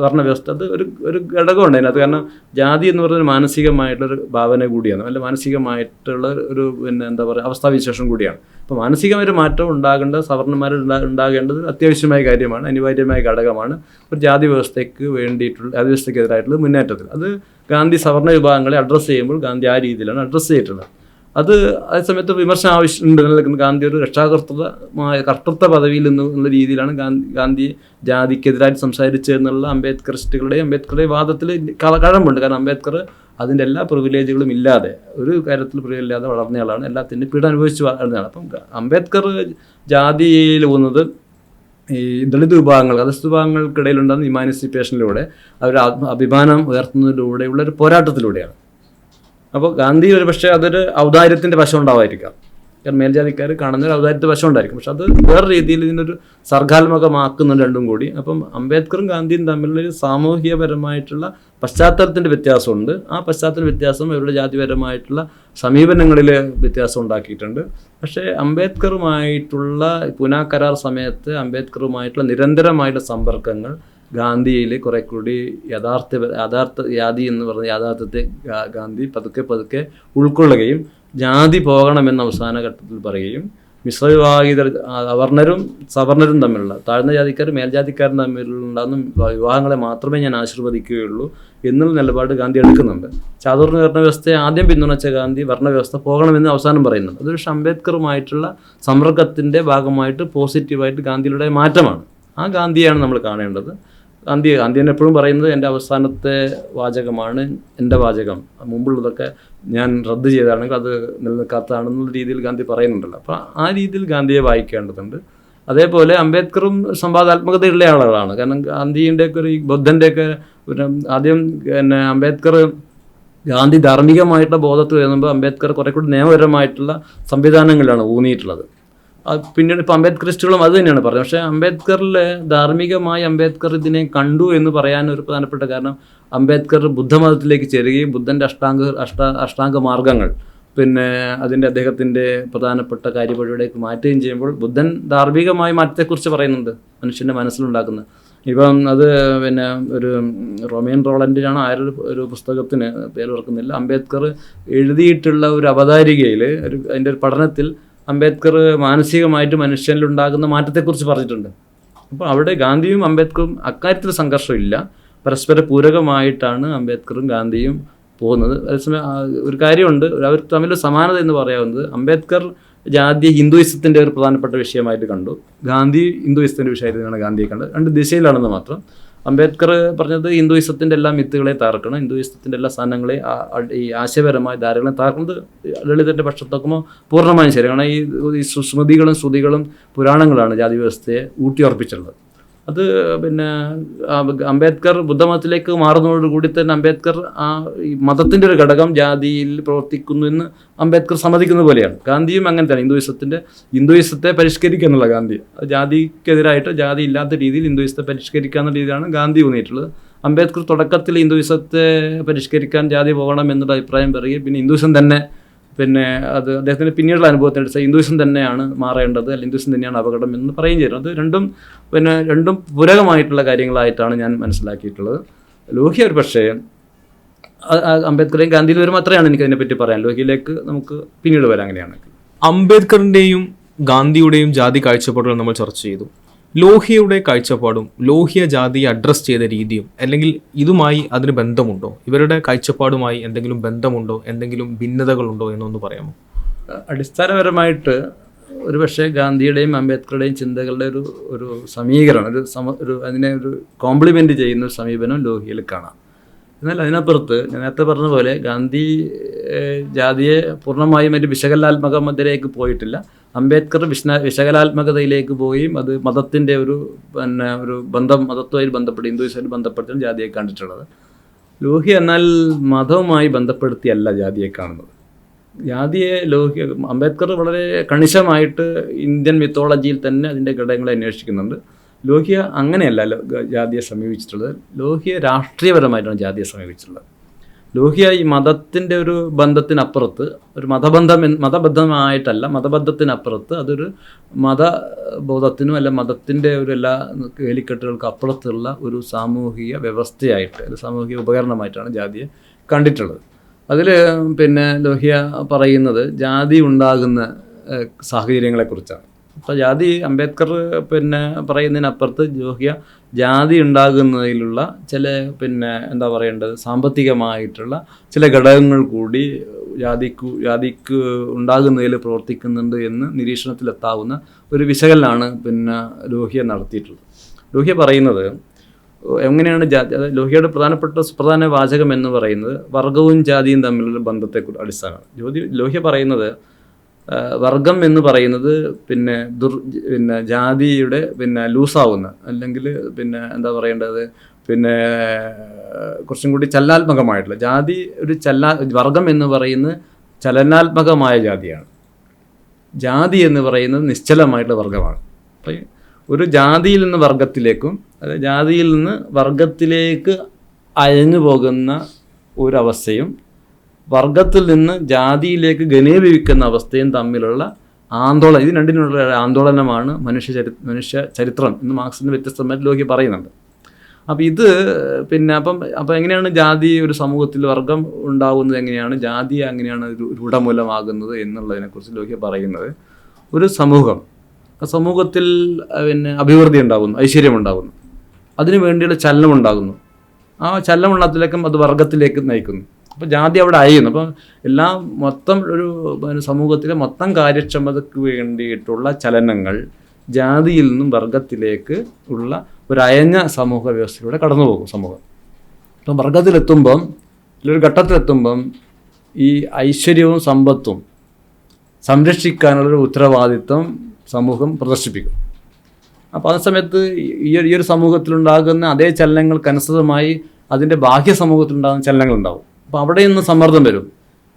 വർണ്ണ വ്യവസ്ഥ അത് ഒരു ഘടകമുണ്ട് അതിനകത്ത്. കാരണം ജാതി എന്ന് പറയുന്നത് മാനസികമായിട്ടുള്ളൊരു ഭാവന കൂടിയാണ്, അല്ല മാനസികമായിട്ടുള്ള ഒരു എന്താ പറയുക അവസ്ഥാവിശേഷം കൂടിയാണ്. അപ്പോൾ മാനസികമായൊരു മാറ്റം സവർണ്ണന്മാർ ഉണ്ടാകേണ്ടത് അത്യാവശ്യമായ കാര്യമാണ്, അനിവാര്യമായ ഘടകമാണ് ഒരു ജാതി വ്യവസ്ഥയ്ക്ക് വേണ്ടിയിട്ടുള്ള ജാതി വ്യവസ്ഥയ്ക്കെതിരായിട്ടുള്ള മുന്നേറ്റത്തിൽ. അത് ഗാന്ധി സവർണ്ണ വിഭാഗങ്ങളെ അഡ്രസ്സ് ചെയ്യുമ്പോൾ ഗാന്ധി ആ രീതിയിലാണ് അഡ്രസ്സ് ചെയ്തിട്ടുള്ളത്. അത് അതേസമയത്ത് വിമർശനം ആവശ്യമുണ്ട്. ഗാന്ധി ഒരു കർത്തൃത്വ പദവിയിൽ എന്നുള്ള രീതിയിലാണ് ഗാന്ധി ജാതിക്കെതിരായിട്ട് സംസാരിച്ചതെന്നുള്ള അംബേദ്കറുടെ വാദത്തിൽ കഴമ്പുണ്ട്. കാരണം അംബേദ്കർ അതിൻ്റെ എല്ലാ പ്രിവിലേജുകളും ഇല്ലാതെ, ഒരു കാര്യത്തിൽ പ്രിവിലേജ് ഇല്ലാതെ വളർന്നയാളാണ്, എല്ലാത്തിൻ്റെ പീഡ അനുഭവിച്ച് വളർന്നയാളാണ്. അപ്പം അംബേദ്കർ ജാതിയിൽ പോകുന്നത് ഈ ദളിത് വിഭാഗങ്ങൾ, അധസ്ഥ വിഭാഗങ്ങൾക്കിടയിലുണ്ടാകുന്ന ഇമാനിസിപ്പേഷനിലൂടെ അവർ അഭിമാനം ഉയർത്തുന്നതിലൂടെയുള്ള ഒരു പോരാട്ടത്തിലൂടെയാണ്. അപ്പോൾ ഗാന്ധി ഒരു പക്ഷേ അതൊരു ഔദാര്യത്തിൻ്റെ വശം ഉണ്ടാവായിരിക്കാം, കാരണം മേൽജാതിക്കാർ കാണുന്ന ഒരു ഔദാര്യത്തിൻ്റെ വശം ഉണ്ടായിരിക്കും. പക്ഷെ അത് വേറെ രീതിയിൽ ഇതിനൊരു സർഗാത്മകമാക്കുന്നുണ്ട് രണ്ടും കൂടി. അപ്പം അംബേദ്കറും ഗാന്ധിയും തമ്മിലൊരു സാമൂഹികപരമായിട്ടുള്ള പശ്ചാത്തലത്തിൻ്റെ വ്യത്യാസമുണ്ട്. ആ പശ്ചാത്തല വ്യത്യാസം അവരുടെ ജാതിപരമായിട്ടുള്ള സമീപനങ്ങളിൽ വ്യത്യാസം ഉണ്ടാക്കിയിട്ടുണ്ട്. പക്ഷേ അംബേദ്കറുമായിട്ടുള്ള പൂന കരാർ സമയത്ത് അംബേദ്കറുമായിട്ടുള്ള നിരന്തരമായിട്ടുള്ള സമ്പർക്കങ്ങൾ ഗാന്ധിയിൽ കുറെ കൂടി യഥാർത്ഥ ജാതി എന്ന് പറഞ്ഞ യാഥാർത്ഥ്യത്തെ ഗാന്ധി പതുക്കെ ഉൾക്കൊള്ളുകയും ജാതി പോകണമെന്ന അവസാന ഘട്ടത്തിൽ പറയുകയും മിശ്രവിവാഹിതർ അവർണരും സവർണരും തമ്മിലുള്ള താഴ്ന്ന ജാതിക്കാരും മേൽജാതിക്കാരും തമ്മിലുണ്ടാകുന്ന വിവാഹങ്ങളെ മാത്രമേ ഞാൻ ആശീർവദിക്കുകയുള്ളൂ എന്നുള്ള നിലപാട് ഗാന്ധി എടുക്കുന്നുണ്ട്. ചാതുർണ്ണ വർണ്ണവ്യവസ്ഥയെ ആദ്യം പിന്തുണച്ച ഗാന്ധി വർണ്ണവ്യവസ്ഥ പോകണമെന്ന് അവസാനം പറയുന്നുണ്ട്. അതൊരു അംബേദ്കറുമായിട്ടുള്ള സമ്പർക്കത്തിൻ്റെ ഭാഗമായിട്ട് പോസിറ്റീവായിട്ട് ഗാന്ധിയുടെ മാറ്റമാണ്. ആ ഗാന്ധിയാണ് നമ്മൾ കാണേണ്ടത്. ഗാന്ധി തന്നെ എപ്പോഴും പറയുന്നത് എൻ്റെ അവസാനത്തെ വാചകമാണ് എൻ്റെ വാചകം, മുമ്പുള്ളതൊക്കെ ഞാൻ റദ്ദ് ചെയ്താണെങ്കിൽ അത് നിലനിൽക്കാത്തതാണെന്നുള്ള രീതിയിൽ ഗാന്ധി പറയുന്നുണ്ടല്ലോ. അപ്പോൾ ആ രീതിയിൽ ഗാന്ധിയെ വായിക്കേണ്ടതുണ്ട്. അതേപോലെ അംബേദ്കറും സംവാദാത്മകതയുള്ള ആളുകളാണ്. കാരണം ഗാന്ധിയുടെയൊക്കെ ഒരു ബുദ്ധൻ്റെയൊക്കെ ആദ്യം അംബേദ്കർ ഗാന്ധി ധാർമ്മികമായിട്ടുള്ള ബോധത്തിൽ വരുമ്പോൾ അംബേദ്കർ കുറെ കൂടി നിയമപരമായിട്ടുള്ള സംവിധാനങ്ങളിലാണ് ഊന്നിയിട്ടുള്ളത്. പിന്നീട് ഇപ്പോൾ അംബേദ്കറിസ്റ്റുകളും അത് തന്നെയാണ് പറഞ്ഞത്. പക്ഷേ അംബേദ്കറിൽ ധാർമ്മികമായി അംബേദ്കർ ഇതിനെ കണ്ടു എന്ന് പറയാൻ ഒരു പ്രധാനപ്പെട്ട കാരണം അംബേദ്കർ ബുദ്ധമതത്തിലേക്ക് ചേരുകയും ബുദ്ധൻ്റെ അഷ്ടാംഗ മാർഗങ്ങൾ അതിൻ്റെ അദ്ദേഹത്തിൻ്റെ പ്രധാനപ്പെട്ട കാര്യപരിപാടിയിലേക്ക് മാറ്റുകയും ചെയ്യുമ്പോൾ ബുദ്ധൻ ധാർമ്മികമായ മാറ്റത്തെക്കുറിച്ച് പറയുന്നുണ്ട്, മനുഷ്യൻ്റെ മനസ്സിലുണ്ടാക്കുന്നത്. ഇപ്പം അത് ഒരു റോമിയൻ റോളൻഡിനാണ് ഒരു പുസ്തകത്തിന് പേര് ഓർക്കുന്നില്ല, അംബേദ്കർ എഴുതിയിട്ടുള്ള ഒരു അവതാരികയിൽ അതിൻ്റെ ഒരു പഠനത്തിൽ അംബേദ്കർ മാനസികമായിട്ട് മനുഷ്യനിലുണ്ടാകുന്ന മാറ്റത്തെക്കുറിച്ച് പറഞ്ഞിട്ടുണ്ട്. അപ്പോൾ അവിടെ ഗാന്ധിയും അംബേദ്കറും അക്കാര്യത്തിൽ സംഘർഷമില്ല, പരസ്പര പൂരകമായിട്ടാണ് അംബേദ്കറും ഗാന്ധിയും പോകുന്നത്. അതേസമയം ഒരു കാര്യമുണ്ട്, അവർ തമ്മിൽ സമാനത എന്ന് പറയാവുന്നത് അംബേദ്കർ ജാതി ഹിന്ദുയിസത്തിൻ്റെ ഒരു പ്രധാനപ്പെട്ട വിഷയമായിട്ട് കണ്ടു, ഗാന്ധി ഹിന്ദുയിസത്തിൻ്റെ വിഷയത്തിലാണ് ഗാന്ധിയെ കണ്ടത്. രണ്ട് ദിശയിലാണെന്ന് മാത്രം. അംബേദ്കർ പറഞ്ഞത് ഹിന്ദുയിസത്തിൻ്റെ എല്ലാ മിത്തുകളെ താർക്കണം, ഹിന്ദുയിസത്തിൻ്റെ എല്ലാ സാധനങ്ങളെ ഈ ആശയപരമായ ധാരകളെ താർക്കുന്നത് ലളിതൻ്റെ പക്ഷത്തൊക്കുമ്പോൾ പൂർണ്ണമായും ശരി. കാരണം ഈ സ്മൃതികളും ശ്രുതികളും പുരാണങ്ങളാണ് ജാതി വ്യവസ്ഥയെ ഊട്ടിയുറപ്പിച്ചുള്ളത്. അത് അംബേദ്കർ ബുദ്ധമതത്തിലേക്ക് മാറുന്നതോടുകൂടി തന്നെ അംബേദ്കർ ഈ മതത്തിൻ്റെ ഒരു ഘടകം ജാതിയിൽ പ്രവർത്തിക്കുന്നു എന്ന് അംബേദ്കർ സമ്മതിക്കുന്ന പോലെയാണ്. ഗാന്ധിയും അങ്ങനെ തന്നെ ഹിന്ദുയിസത്തെ പരിഷ്കരിക്കുക എന്നുള്ള ഗാന്ധി, ജാതിക്കെതിരായിട്ട് ജാതി ഇല്ലാത്ത രീതിയിൽ ഹിന്ദുയിസത്തെ പരിഷ്കരിക്കുക എന്ന രീതിയിലാണ് ഗാന്ധി ഊന്നിയിട്ടുള്ളത്. അംബേദ്കർ തുടക്കത്തിൽ ഹിന്ദുയിസത്തെ പരിഷ്കരിക്കാൻ ജാതി പോകണം എന്നുള്ള അഭിപ്രായം പറയുകയും പിന്നെ ഹിന്ദുയിസം തന്നെ അത് അദ്ദേഹത്തിൻ്റെ പിന്നീടുള്ള അനുഭവത്തിനനുസരിച്ച് ഹിന്ദുയിസം തന്നെയാണ് മാറേണ്ടത്, അല്ലെങ്കിൽ ഹിന്ദുയിസം തന്നെയാണ് അപകടം എന്ന് പറയുകയും ചെയ്യുന്നത്. അത് രണ്ടും പൂരകമായിട്ടുള്ള കാര്യങ്ങളായിട്ടാണ് ഞാൻ മനസ്സിലാക്കിയിട്ടുള്ളത്. ലോഹി ഒരു പക്ഷേ അംബേദ്കറേയും ഗാന്ധിയിൽ വരുമ്പോൾ അത്രയാണ് എനിക്കതിനെപ്പറ്റി പറയാൻ. ലോഹിയിലേക്ക് നമുക്ക് പിന്നീട് വരാം. അങ്ങനെയാണ് അംബേദ്കറിൻ്റെയും ഗാന്ധിയുടെയും ജാതി കാഴ്ചപ്പാടുകൾ നമ്മൾ ചർച്ച ചെയ്തു. ലോഹിയുടെ കാഴ്ചപ്പാടും ലോഹിയ ജാതിയെ അഡ്രസ്സ് ചെയ്ത രീതിയും അല്ലെങ്കിൽ ഇതുമായി അതിന് ബന്ധമുണ്ടോ, ഇവരുടെ കാഴ്ചപ്പാടുമായി എന്തെങ്കിലും ബന്ധമുണ്ടോ, എന്തെങ്കിലും ഭിന്നതകളുണ്ടോ എന്നൊന്ന് പറയാമോ? അടിസ്ഥാനപരമായിട്ട് ഒരു പക്ഷേ ഗാന്ധിയുടെയും അംബേദ്കറുടെയും ചിന്തകളുടെ ഒരു സമീകരണം, അതിനെ ഒരു കോംപ്ലിമെൻ്റ് ചെയ്യുന്ന ഒരു സമീപനം ലോഹിയിൽ കാണാം. എന്നാൽ അതിനപ്പുറത്ത് ഞാൻ നേരത്തെ പറഞ്ഞ പോലെ ഗാന്ധി ജാതിയെ പൂർണ്ണമായും ഒരു വിശകലനാത്മകതയിലേക്ക് പോയിട്ടില്ല. അംബേദ്കർ വിശകലാത്മകതയിലേക്ക് പോവുകയും അത് മതത്തിൻ്റെ ഒരു ബന്ധം, മതത്വമായി ബന്ധപ്പെട്ട് ഹിന്ദുയിസമായിട്ട് ബന്ധപ്പെട്ടാണ് ജാതിയെ കണ്ടിട്ടുള്ളത്. ലോഹി എന്നാൽ മതവുമായി ബന്ധപ്പെടുത്തിയല്ല ജാതിയെ കാണുന്നത്. അംബേദ്കർ വളരെ കണിശമായിട്ട് ഇന്ത്യൻ മിത്തോളജിയിൽ തന്നെ അതിൻ്റെ ഘടകങ്ങളെ അന്വേഷിക്കുന്നുണ്ട്. ലോഹിയ അങ്ങനെയല്ല ജാതിയെ സമീപിച്ചിട്ടുള്ളത്. ലോഹിയ രാഷ്ട്രീയപരമായിട്ടാണ് ജാതിയെ സമീപിച്ചിട്ടുള്ളത്. ലോഹ്യ ഈ മതത്തിൻ്റെ ഒരു ബന്ധത്തിനപ്പുറത്ത്, ഒരു മതബദ്ധമായിട്ടല്ല, മതബദ്ധത്തിനപ്പുറത്ത് അതൊരു മതബോധത്തിനും അല്ല മതത്തിൻ്റെ ഒരു എല്ലാ വേലിക്കെട്ടുകൾക്കും അപ്പുറത്തുള്ള ഒരു സാമൂഹിക വ്യവസ്ഥയായിട്ട്, അല്ലെങ്കിൽ സാമൂഹിക ഉപകരണമായിട്ടാണ് ജാതിയെ കണ്ടിട്ടുള്ളത്. അതിൽ പിന്നെ ലോഹ്യ പറയുന്നത് ജാതി ഉണ്ടാകുന്ന സാഹചര്യങ്ങളെക്കുറിച്ചാണ്. അപ്പോൾ ജാതി അംബേദ്കർ പിന്നെ പറയുന്നതിനപ്പുറത്ത് ലോഹ്യ ജാതി ഉണ്ടാകുന്നതിലുള്ള ചില പിന്നെ എന്താ പറയേണ്ടത് സാമ്പത്തികമായിട്ടുള്ള ചില ഘടകങ്ങൾ കൂടി ജാതിക്ക് ഉണ്ടാകുന്നതിൽ പ്രവർത്തിക്കുന്നുണ്ട് എന്ന് നിരീക്ഷണത്തിലെത്താവുന്ന ഒരു വിശകലനമാണ് പിന്നെ ലോഹ്യ നടത്തിയിട്ടുള്ളത്. ലോഹ്യ പറയുന്നത് എങ്ങനെയാണ് ജാതി, അതായത് ലോഹ്യയുടെ സുപ്രധാന വാചകം എന്ന് പറയുന്നത് വർഗവും ജാതിയും തമ്മിലുള്ള ബന്ധത്തെ അടിസ്ഥാനമാണ്. ലോഹ്യ പറയുന്നത് വർഗം എന്ന് പറയുന്നത് പിന്നെ ജാതിയുടെ പിന്നെ ലൂസാവുന്ന, അല്ലെങ്കിൽ പിന്നെ എന്താ പറയേണ്ടത് പിന്നെ കുറച്ചും കൂടി ചലനാത്മകമായിട്ടുള്ള ജാതി, വർഗം എന്ന് പറയുന്നത് ചലനാത്മകമായ ജാതിയാണ്. ജാതി എന്ന് പറയുന്നത് നിശ്ചലമായിട്ടുള്ള വർഗമാണ്. അപ്പം ഒരു ജാതിയിൽ നിന്ന് വർഗത്തിലേക്കും, അതായത് ജാതിയിൽ നിന്ന് വർഗത്തിലേക്ക് അയഞ്ഞു പോകുന്ന ഒരവസ്ഥയും വർഗത്തിൽ നിന്ന് ജാതിയിലേക്ക് ഘനീഭവിക്കുന്ന അവസ്ഥയും തമ്മിലുള്ള ആന്തോളനം, ഇത് രണ്ടിനുള്ള ആന്തോളനമാണ് മനുഷ്യ ചരിത്രം എന്ന് മാർക്സിന് വ്യത്യസ്തമായിട്ട് ലോഹ്യ പറയുന്നുണ്ട്. അപ്പം ഇത് പിന്നെ അപ്പം എങ്ങനെയാണ് ജാതി ഒരു സമൂഹത്തിൽ വർഗം ഉണ്ടാകുന്നത്, എങ്ങനെയാണ് ജാതി എങ്ങനെയാണ് ഒരു രൂഢമൂലമാകുന്നത് എന്നുള്ളതിനെക്കുറിച്ച് ലോഹ്യ പറയുന്നത്, ഒരു സമൂഹത്തിൽ പിന്നെ അഭിവൃദ്ധി ഉണ്ടാകുന്നു, ഐശ്വര്യം ഉണ്ടാകുന്നു, അതിനു വേണ്ടിയുള്ള ചലനം ഉണ്ടാകുന്നു. ആ ചലനമുള്ളതിലേക്കും അത് വർഗത്തിലേക്ക് നയിക്കുന്നു. അപ്പോൾ ജാതി അവിടെ അയയുന്നു. അപ്പം മൊത്തം ഒരു സമൂഹത്തിലെ മൊത്തം കാര്യക്ഷമതയ്ക്ക് വേണ്ടിയിട്ടുള്ള ചലനങ്ങൾ ജാതിയിൽ നിന്നും വർഗത്തിലേക്ക് ഉള്ള ഒരു അയഞ്ഞ സമൂഹ വ്യവസ്ഥയിലൂടെ കടന്നു പോകും സമൂഹം. അപ്പം വർഗത്തിലെത്തുമ്പം, ഒരു ഘട്ടത്തിലെത്തുമ്പം ഈ ഐശ്വര്യവും സമ്പത്തും സംരക്ഷിക്കാനുള്ളൊരു ഉത്തരവാദിത്വം സമൂഹം പ്രദർശിപ്പിക്കും. അപ്പോൾ ആ സമയത്ത് ഈ ഒരു സമൂഹത്തിലുണ്ടാകുന്ന അതേ ചലനങ്ങൾക്കനുസൃതമായി അതിൻ്റെ ബാഹ്യ സമൂഹത്തിലുണ്ടാകുന്ന ചലനങ്ങളുണ്ടാവും. അപ്പോൾ അവിടെ നിന്ന് സമ്മർദ്ദം വരും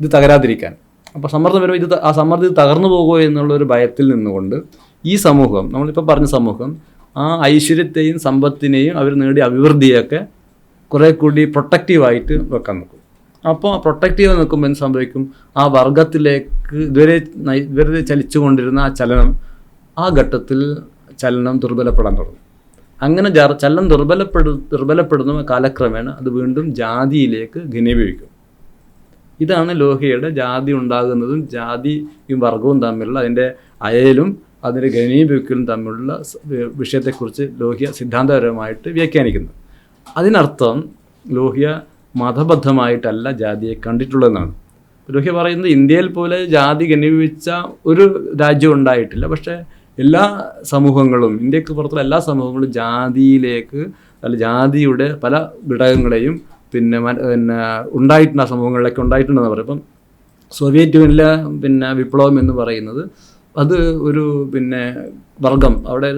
ഇത് തകരാതിരിക്കാൻ. അപ്പോൾ സമ്മർദ്ദം വരുമ്പോൾ ആ സമ്മർദ്ദം തകർന്നു പോകുമോ എന്നുള്ളൊരു ഭയത്തിൽ നിന്നുകൊണ്ട് ഈ സമൂഹം, നമ്മളിപ്പോൾ പറഞ്ഞ സമൂഹം, ആ ഐശ്വര്യത്തെയും സമ്പത്തിനെയും അവർ നേടിയ അഭിവൃദ്ധിയൊക്കെ കുറേ കൂടി പ്രൊട്ടക്റ്റീവായിട്ട് വെക്കാൻ നോക്കും. അപ്പോൾ പ്രൊട്ടക്റ്റീവ് നിൽക്കുമ്പോൾ എന്ത് സംഭവിക്കും, ആ വർഗത്തിലേക്ക് ഇതുവരെ ചലിച്ചുകൊണ്ടിരുന്ന ആ ചലനം, ആ ഘട്ടത്തിൽ ചലനം ദുർബലപ്പെടാൻ തുടങ്ങും. അങ്ങനെ ചലനം ദുർബലപ്പെടുന്ന കാലക്രമേണ അത് വീണ്ടും ജാതിയിലേക്ക് ഘനീഭവിക്കും. ഇതാണ് ലോഹ്യയുടെ ജാതി ഉണ്ടാകുന്നതും ജാതിയും വർഗവും തമ്മിലുള്ള അതിൻ്റെ അയലും അതിൻ്റെ ഘനീഭവിക്കലും തമ്മിലുള്ള വിഷയത്തെക്കുറിച്ച് ലോഹ്യ സിദ്ധാന്തപരമായിട്ട് വ്യാഖ്യാനിക്കുന്നത്. അതിനർത്ഥം ലോഹ്യ മതബദ്ധമായിട്ടല്ല ജാതിയെ കണ്ടിട്ടുള്ളതെന്നാണ്. ലോഹ്യ പറയുന്നത് ഇന്ത്യയിൽ പോലെ ജാതി ഘനീഭവിച്ച ഒരു രാജ്യം ഉണ്ടായിട്ടില്ല. പക്ഷേ എല്ലാ സമൂഹങ്ങളും, ഇന്ത്യക്ക് പുറത്തുള്ള എല്ലാ സമൂഹങ്ങളും ജാതിയിലേക്ക്, അല്ല ജാതിയുടെ പല ഘടകങ്ങളെയും പിന്നെ ഉണ്ടായിട്ടുണ്ട്, ആ സമൂഹങ്ങളിലൊക്കെ ഉണ്ടായിട്ടുണ്ടെന്ന് പറയും. ഇപ്പം സോവിയറ്റ് യൂണിയനിലെ വിപ്ലവം എന്ന് പറയുന്നത് അത് ഒരു വർഗം, അവിടെ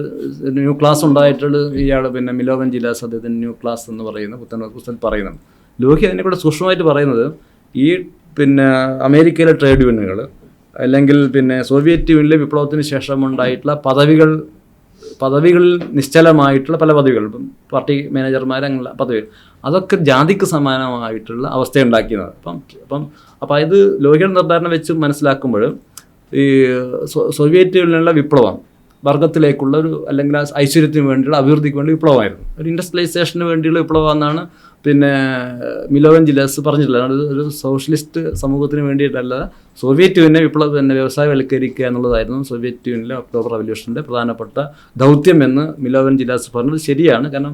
ന്യൂ ക്ലാസ് ഉണ്ടായിട്ടുള്ള ഇയാൾ മിലോവൻ ജിലാസ് അദ്ദേഹത്തിന് ന്യൂ ക്ലാസ് എന്ന് പറയുന്ന പുസ്തകത്തിൽ പറയുന്നുണ്ട്. ലോഹ്യ അതിനെ കൂടെ സൂക്ഷ്മമായിട്ട് പറയുന്നത് ഈ അമേരിക്കയിലെ ട്രേഡ് യൂണിയനുകൾ, അല്ലെങ്കിൽ സോവിയറ്റ് യൂണിയനിലെ വിപ്ലവത്തിന് ശേഷം ഉണ്ടായിട്ടുള്ള പദവികളിൽ നിശ്ചലമായിട്ടുള്ള പല പദവികൾ, പാർട്ടി മാനേജർമാർ, അങ്ങനെയുള്ള പദവികൾ, അതൊക്കെ ജാതിക്ക് സമാനമായിട്ടുള്ള അവസ്ഥയുണ്ടാക്കിയതാണ്. അപ്പം ഇത് ലോഹ്യയുടെ നിർദ്ധാരണം വെച്ച് മനസ്സിലാക്കുമ്പോൾ ഈ സോവിയറ്റ് യൂണിയനിലുള്ള വിപ്ലവം വർഗത്തിലേക്കുള്ള ഒരു, അല്ലെങ്കിൽ ഐശ്വര്യത്തിന് വേണ്ടിയുള്ള അഭിവൃദ്ധിക്ക് വേണ്ടി വിപ്ലവമായിരുന്നു, ഒരു ഇൻഡസ്ട്രിയലൈസേഷന് വേണ്ടിയുള്ള വിപ്ലവം എന്നാണ് മിലോവൻ ജിലാസ് പറഞ്ഞിട്ടുള്ളത്. ഒരു സോഷ്യലിസ്റ്റ് സമൂഹത്തിന് വേണ്ടിയിട്ടല്ല, സോവിയറ്റ് യൂണിയനെ വ്യവസായവൽക്കരിക്കുക എന്നുള്ളതായിരുന്നു സോവിയറ്റ് യൂണിയനിലെ ഒക്ടോബർ റവല്യൂഷൻ്റെ പ്രധാനപ്പെട്ട ദൗത്യം എന്ന് മിലോവൻ ജിലാസ് പറഞ്ഞത് ശരിയാണ്. കാരണം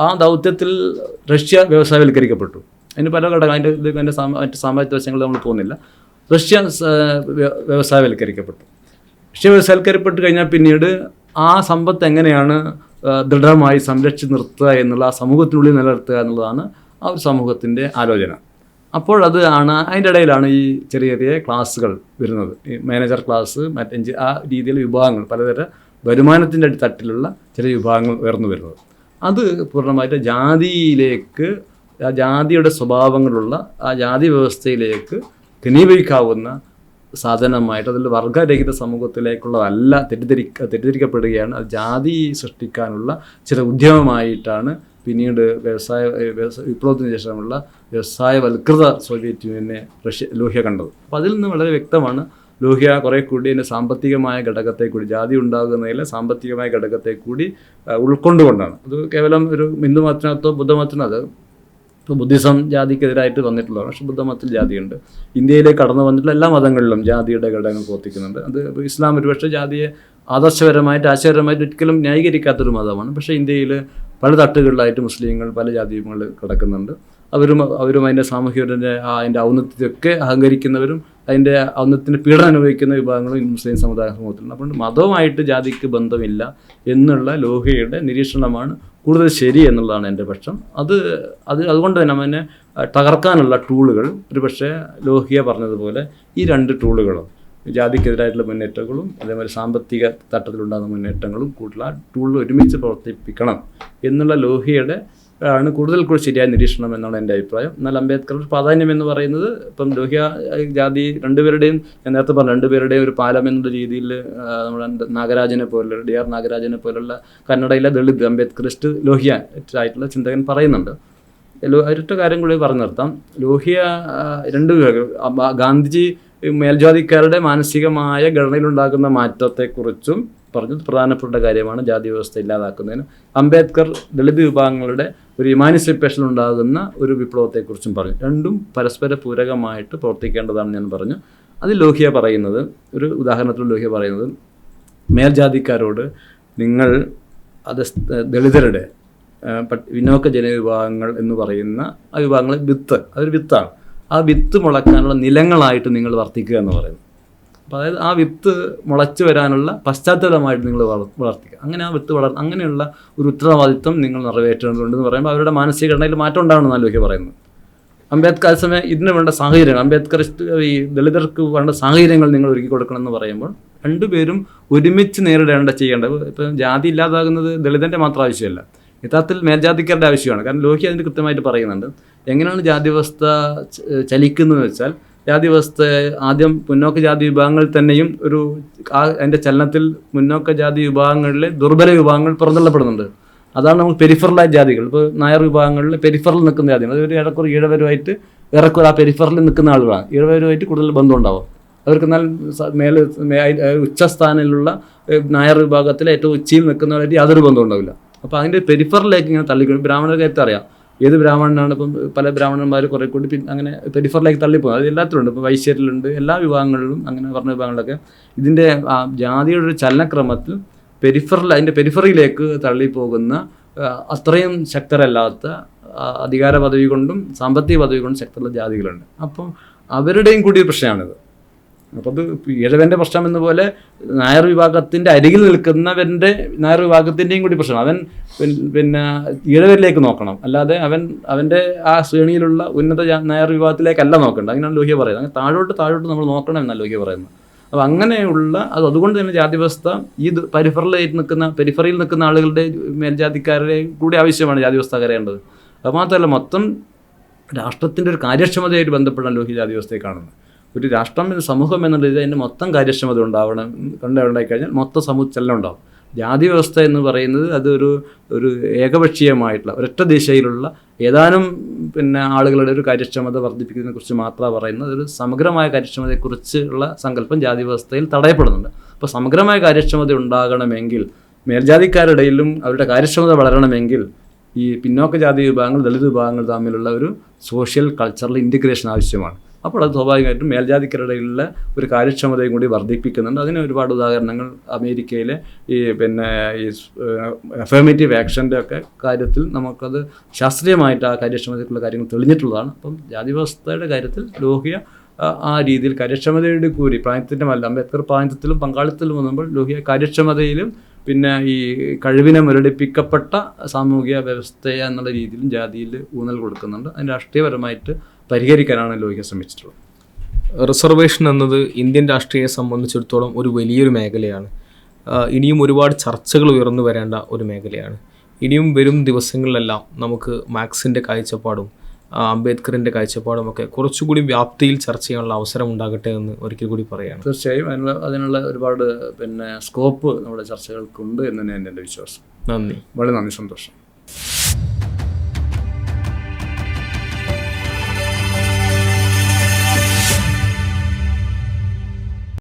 ആ ദൗത്യത്തിൽ റഷ്യ വ്യവസായവൽക്കരിക്കപ്പെട്ടു. അതിന് പല ഘടകം, അതിൻ്റെ മറ്റ് സാമ്പത്തിക വശങ്ങൾ നമ്മൾ പോകുന്നില്ല. റഷ്യ വ്യവസായവൽക്കരിക്കപ്പെട്ടു. റഷ്യ വ്യവസായവൽക്കരിക്കപ്പെട്ട് കഴിഞ്ഞാൽ പിന്നീട് ആ സമ്പത്ത് എങ്ങനെയാണ് ദൃഢമായി സംരക്ഷിച്ച് നിർത്തുക എന്നുള്ള, ആ സമൂഹത്തിനുള്ളിൽ നിലനിർത്തുക എന്നുള്ളതാണ് ആ ഒരു സമൂഹത്തിൻ്റെ ആലോചന. അതിൻ്റെ ഇടയിലാണ് ഈ ചെറിയ ചെറിയ ക്ലാസ്സുകൾ വരുന്നത്, ഈ മാനേജർ ക്ലാസ്, ആ രീതിയിൽ വിഭാഗങ്ങൾ, പലതരം വരുമാനത്തിൻ്റെ തട്ടിലുള്ള ചില വിഭാഗങ്ങൾ ഉയർന്നു വരുന്നത്. അത് പൂർണ്ണമായിട്ട് ജാതിയിലേക്ക്, ആ ജാതിയുടെ സ്വഭാവങ്ങളുള്ള ആ ജാതി വ്യവസ്ഥയിലേക്ക് ഘനീഭവിക്കാവുന്ന സാധനമായിട്ട്, അതിൽ വർഗരഹിത സമൂഹത്തിലേക്കുള്ളതല്ല തെറ്റിദ്ധരിക്കപ്പെടുകയാണ്. അത് ജാതി സൃഷ്ടിക്കാനുള്ള ചില ഉദ്യമമായിട്ടാണ് പിന്നീട് വിപ്ലവത്തിന് ശേഷമുള്ള വ്യവസായവൽകൃത സോവിയറ്റ് യൂണിയനെ ലോഹ്യ കണ്ടത്. അപ്പോൾ അതിൽ നിന്ന് വളരെ വ്യക്തമാണ് ലോഹ്യ കുറേ കൂടി അതിൻ്റെ സാമ്പത്തികമായ ഘടകത്തെ കൂടി, ജാതി ഉണ്ടാകുന്നതിലെ സാമ്പത്തികമായ ഘടകത്തെ കൂടി ഉൾക്കൊണ്ടുകൊണ്ടാണ്. അത് കേവലം ഒരു ഹിന്ദു മതത്തിനകത്തോ ബുദ്ധമതത്തിനോ, അത് ഇപ്പോൾ ബുദ്ധിസം ജാതിക്കെതിരായിട്ട് വന്നിട്ടുള്ളതാണ്. പക്ഷേ ബുദ്ധമതത്തിൽ ജാതിയുണ്ട്. ഇന്ത്യയിലേക്ക് കടന്നു വന്നിട്ടുള്ള എല്ലാ മതങ്ങളിലും ജാതിയുടെ ഘടകങ്ങൾ പ്രവർത്തിക്കുന്നുണ്ട്. അത് ഇസ്ലാം ഒരുപക്ഷെ ജാതിയെ ആദർശപരമായിട്ട് ആശയപരമായിട്ട് ഒരിക്കലും ന്യായീകരിക്കാത്തൊരു മതമാണ്. പക്ഷേ ഇന്ത്യയിൽ പല തട്ടുകളിലായിട്ട് മുസ്ലിങ്ങൾ പല ജാതി വിഭാഗങ്ങൾ കിടക്കുന്നുണ്ട്. അവരും അതിൻ്റെ സാമൂഹികരുടെ അതിൻ്റെ ഔന്നത്യത്തെയൊക്കെ അഹങ്കരിക്കുന്നവരും അതിൻ്റെ ഔന്നത്യത്തിന് പീഡനം അനുഭവിക്കുന്ന വിഭാഗങ്ങളും മുസ്ലിം സമുദായ സമൂഹത്തിലുണ്ട്. അപ്പോൾ മതവുമായിട്ട് ജാതിക്ക് ബന്ധമില്ല എന്നുള്ള ലോഹ്യയുടെ നിരീക്ഷണമാണ് കൂടുതൽ ശരി എന്നുള്ളതാണ് എൻ്റെ പക്ഷം. അതുകൊണ്ട് തന്നെ അവനെ തകർക്കാനുള്ള ടൂളുകൾ ഒരുപക്ഷെ ലോഹ്യ പറഞ്ഞതുപോലെ ഈ രണ്ട് ടൂളുകളും, ജാതിക്കെതിരായിട്ടുള്ള മുന്നേറ്റങ്ങളും അതേപോലെ സാമ്പത്തിക തട്ടത്തിലുണ്ടാകുന്ന മുന്നേറ്റങ്ങളും കൂടുതൽ ആ ടൂൾ ഒരുമിച്ച് പ്രവർത്തിപ്പിക്കണം എന്നുള്ള ലോഹ്യയുടെ ആണ് കൂടുതൽ ശരിയായ നിരീക്ഷണം എന്നാണ് എൻ്റെ അഭിപ്രായം. എന്നാൽ അംബേദ്കറുടെ പ്രാധാന്യം എന്ന് പറയുന്നത് ഇപ്പം ലോഹ്യ ജാതി രണ്ടുപേരുടെയും, ഞാൻ നേരത്തെ പറഞ്ഞു, രണ്ടുപേരുടെയും ഒരു പാലം എന്നുള്ള രീതിയിൽ നമ്മുടെ നാഗരാജനെ പോലുള്ള DR നാഗരാജനെ പോലുള്ള കന്നഡയിലെ ദളിത് അംബേദ്കറിസ്റ്റ് ലോഹ്യ ആയിട്ടുള്ള ചിന്തകൻ പറയുന്നുണ്ട്. ഒരൊറ്റ കാര്യം കൂടി പറഞ്ഞു നിർത്താം. ലോഹ്യ രണ്ട് ഗാന്ധിജി മേൽജാതിക്കാരുടെ മാനസികമായ ഘടനയിലുണ്ടാകുന്ന മാറ്റത്തെക്കുറിച്ചും പറഞ്ഞു. പ്രധാനപ്പെട്ട കാര്യമാണ് ജാതി വ്യവസ്ഥ ഇല്ലാതാക്കുന്നതിന്. അംബേദ്കർ ദളിത് വിഭാഗങ്ങളുടെ ഒരു ഇമാനിസിപ്പേഷൻ ഉണ്ടാകുന്ന ഒരു വിപ്ലവത്തെക്കുറിച്ചും പറഞ്ഞു. രണ്ടും പരസ്പര പൂരകമായിട്ട് പ്രവർത്തിക്കേണ്ടതാണെന്ന് ഞാൻ പറഞ്ഞു. അതിൽ ലോഹ്യ പറയുന്നത്, ഒരു ഉദാഹരണത്തിൽ ലോഹ്യ പറയുന്നത്, മേൽജാതിക്കാരോട് നിങ്ങൾ അത് ദളിതരുടെ പിന്നോക്ക ജനവിഭാഗങ്ങൾ എന്ന് പറയുന്ന ആ വിഭാഗങ്ങൾ അതൊരു വിത്താണ്. ആ വിത്ത് മുളയ്ക്കാനുള്ള നിലങ്ങളായിട്ട് നിങ്ങൾ വർത്തിക്കുക എന്ന് പറയുന്നു. അപ്പോൾ അതായത് ആ വിത്ത് മുളച്ചു വരാനുള്ള പശ്ചാത്തലമായിട്ട് നിങ്ങൾ വളർത്തിക്കുക. അങ്ങനെ ആ വിത്ത് അങ്ങനെയുള്ള ഒരു ഉത്തരവാദിത്വം നിങ്ങൾ നിറവേറ്റേണ്ടതുണ്ടെന്ന് പറയുമ്പോൾ അവരുടെ മാനസിക ഘടനയിൽ മാറ്റം ഉണ്ടാകണമെന്നാണ് ലോഹ്യ പറയുന്നത്. അംബേദ്കർ സമയം ഇതിന് വേണ്ട സാഹചര്യങ്ങൾ, അംബേദ്കർ ഈ ദളിതർക്ക് വേണ്ട സാഹചര്യങ്ങൾ നിങ്ങൾ ഒരുക്കി കൊടുക്കണം എന്ന് പറയുമ്പോൾ രണ്ടുപേരും ഒരുമിച്ച് ചെയ്യേണ്ടത്. ഇപ്പം ജാതി ഇല്ലാതാകുന്നത് ദളിതൻ്റെ മാത്രം ആവശ്യമല്ല, യഥാർത്ഥത്തിൽ മേൽജാതിക്കാരുടെ ആവശ്യമാണ്. കാരണം ലോഹ്യ അതിന് കൃത്യമായിട്ട് പറയുന്നുണ്ട് എങ്ങനെയാണ് ജാതി വ്യവസ്ഥ ചലിക്കുന്നതെന്ന് വെച്ചാൽ, ജാതി വ്യവസ്ഥ ആദ്യം മുന്നോക്ക ജാതി വിഭാഗങ്ങൾ തന്നെയും അതിൻ്റെ ചലനത്തിൽ മുന്നോക്ക ജാതി വിഭാഗങ്ങളിലെ ദുർബല വിഭാഗങ്ങൾ പുറന്തള്ളപ്പെടുന്നുണ്ട്. അതാണ് നമുക്ക് പെരിഫറലായ ജാതികൾ. ഇപ്പോൾ നായർ വിഭാഗങ്ങളിൽ പെരിഫറൽ നിൽക്കുന്ന ജാതികൾ, അതൊരു ഏറെക്കുറെ ഈഴവരുമായിട്ട് ആ പെരിഫറലിൽ നിൽക്കുന്ന ആളുകളാണ്. ഈഴവരുമായിട്ട് കൂടുതൽ ബന്ധം ഉണ്ടാവും. അവർക്ക് എന്നാൽ ഉച്ചസ്ഥാനത്തിലുള്ള നായർ വിഭാഗത്തിലെ ഏറ്റവും ഉച്ചയിൽ നിൽക്കുന്നവരായിട്ട് യാതൊരു ബന്ധം ഉണ്ടാവില്ല. അപ്പോൾ അതിൻ്റെ പെരിഫറലിലേക്ക് ഇങ്ങനെ തള്ളിക്കൊണ്ട് ബ്രാഹ്മണർക്കായിട്ട് അറിയാം ഏത് ബ്രാഹ്മണനാണ്. ഇപ്പം പല ബ്രാഹ്മണന്മാർ കുറേ കൂടി അങ്ങനെ പെരിഫറിലേക്ക് തള്ളിപ്പോകും. അത് എല്ലാത്തിലുണ്ട്. ഇപ്പോൾ വൈശ്യരിലുണ്ട്, എല്ലാ വിഭാഗങ്ങളിലും അങ്ങനെ പറഞ്ഞ വിഭാഗങ്ങളിലൊക്കെ ഇതിൻ്റെ ജാതിയുടെ ഒരു ചലനക്രമത്തിൽ അതിൻ്റെ പെരിഫറിയിലേക്ക് തള്ളിപ്പോകുന്ന അത്രയും ശക്തരല്ലാത്ത അധികാര പദവി കൊണ്ടും സാമ്പത്തിക പദവി കൊണ്ടും ശക്തരുള്ള ജാതികളുണ്ട്. അപ്പം അവരുടെയും കൂടി പ്രശ്നമാണിത്. അപ്പോൾ അത് ഈഴവൻ്റെ പ്രശ്നം എന്ന പോലെ നായർ വിഭാഗത്തിൻ്റെ അരികിൽ നിൽക്കുന്നവൻ്റെ നായർ വിഭാഗത്തിൻ്റെയും കൂടി പ്രശ്നം. അവൻ പിന്നെ ഈഴവരിലേക്ക് നോക്കണം, അല്ലാതെ അവൻ്റെ ആ ശ്രേണിയിലുള്ള ഉന്നത നായർ വിഭാഗത്തിലേക്കല്ല നോക്കേണ്ടത്. അങ്ങനെയാണ് ലോഹ്യ പറയുന്നത്. അങ്ങനെ താഴോട്ട് നമ്മൾ നോക്കണം എന്നാണ് ലോഹ്യ പറയുന്നത്. അപ്പോൾ അങ്ങനെയുള്ള അതുകൊണ്ട് തന്നെ ജാതി വ്യവസ്ഥ ഈ പെരിഫറിയിൽ നിൽക്കുന്ന ആളുകളുടെ മേൽജാതിക്കാരുടെ കൂടി ആവശ്യമാണ് ജാതി വ്യവസ്ഥ കരയേണ്ടത്. അത് മാത്രമല്ല, മൊത്തം രാഷ്ട്രത്തിൻ്റെ ഒരു കാര്യക്ഷമതയായിട്ട് ബന്ധപ്പെടാൻ ലോഹ്യ ജാതി വ്യവസ്ഥയെ കാണുന്നത്. ഒരു രാഷ്ട്രം സമൂഹം എന്നുള്ളത് അതിൻ്റെ മൊത്തം കാര്യക്ഷമത ഉണ്ടായിക്കഴിഞ്ഞാൽ മൊത്തം സമൂഹചലനം ഉണ്ടാവും. ജാതി വ്യവസ്ഥ എന്ന് പറയുന്നത് ഒരു ഏകപക്ഷീയമായിട്ടുള്ള ഒരൊറ്റ ദിശയിലുള്ള ഏതാനും ആളുകളുടെ ഒരു കാര്യക്ഷമത വർദ്ധിപ്പിക്കുന്നതിനെ കുറിച്ച് മാത്രമാണ് പറയുന്നത്. ഒരു സമഗ്രമായ കാര്യക്ഷമതയെക്കുറിച്ചുള്ള സങ്കല്പം ജാതി വ്യവസ്ഥയിൽ തടയപ്പെടുന്നുണ്ട്. അപ്പോൾ സമഗ്രമായ കാര്യക്ഷമത ഉണ്ടാകണമെങ്കിൽ, മേൽജാതിക്കാരുടെയിലും അവരുടെ കാര്യക്ഷമത വളരണമെങ്കിൽ, ഈ പിന്നോക്ക ജാതി വിഭാഗങ്ങൾ ദളിത് വിഭാഗങ്ങൾ തമ്മിലുള്ള ഒരു സോഷ്യൽ കൾച്ചറൽ ഇൻറ്റിഗ്രേഷൻ ആവശ്യമാണ്. അപ്പോൾ അത് സ്വാഭാവികമായിട്ടും മേൽജാതിക്കാരുടെയുള്ള ഒരു കാര്യക്ഷമതയും കൂടി വർദ്ധിപ്പിക്കുന്നുണ്ട്. അതിന് ഒരുപാട് ഉദാഹരണങ്ങൾ അമേരിക്കയിലെ ഈ അഫർമേറ്റീവ് ആക്ഷൻ്റെ ഒക്കെ കാര്യത്തിൽ നമുക്കത് ശാസ്ത്രീയമായിട്ട് ആ കാര്യക്ഷമതയ്ക്കുള്ള കാര്യങ്ങൾ തെളിഞ്ഞിട്ടുള്ളതാണ്. അപ്പം ജാതി വ്യവസ്ഥയുടെ കാര്യത്തിൽ ലോഹ്യ ആ രീതിയിൽ കാര്യക്ഷമതയുടെ കൂടി പ്രായത്തിൻ്റെ അംബേദ്കർ പ്രായത്തിലും പങ്കാളിത്തത്തിലും വന്നുമ്പോൾ ലോഹ്യ കാര്യക്ഷമതയിലും ഈ കഴിവിനെ മുരടിപ്പിക്കപ്പെട്ട സാമൂഹിക വ്യവസ്ഥയെ എന്നുള്ള രീതിയിലും ജാതിയിൽ ഊന്നൽ കൊടുക്കുന്നുണ്ട്. അതിന് രാഷ്ട്രീയപരമായിട്ട് പരിഹരിക്കാനാണ് ലോഹ്യ ശ്രമിച്ചിട്ടുള്ളത്. റിസർവേഷൻ എന്നത് ഇന്ത്യൻ രാഷ്ട്രീയത്തെ സംബന്ധിച്ചിടത്തോളം ഒരു വലിയൊരു മേഖലയാണ്. ഇനിയും ഒരുപാട് ചർച്ചകൾ ഉയർന്നു വരേണ്ട ഒരു മേഖലയാണ്. ഇനിയും വരും ദിവസങ്ങളിലെല്ലാം നമുക്ക് മാർക്സിൻ്റെ കാഴ്ചപ്പാടും അംബേദ്കറിൻ്റെ കാഴ്ചപ്പാടുമൊക്കെ കുറച്ചുകൂടി വ്യാപ്തിയിൽ ചർച്ച ചെയ്യാനുള്ള അവസരം ഉണ്ടാകട്ടെ എന്ന് ഒരിക്കൽ കൂടി പറയുകയാണ്. തീർച്ചയായും അതിനുള്ള ഒരുപാട് സ്കോപ്പ് നമ്മുടെ ചർച്ചകൾക്കുണ്ട് എന്ന് തന്നെയാണ് എൻ്റെ വിശ്വാസം. നന്ദി. വളരെ നന്ദി, സന്തോഷം.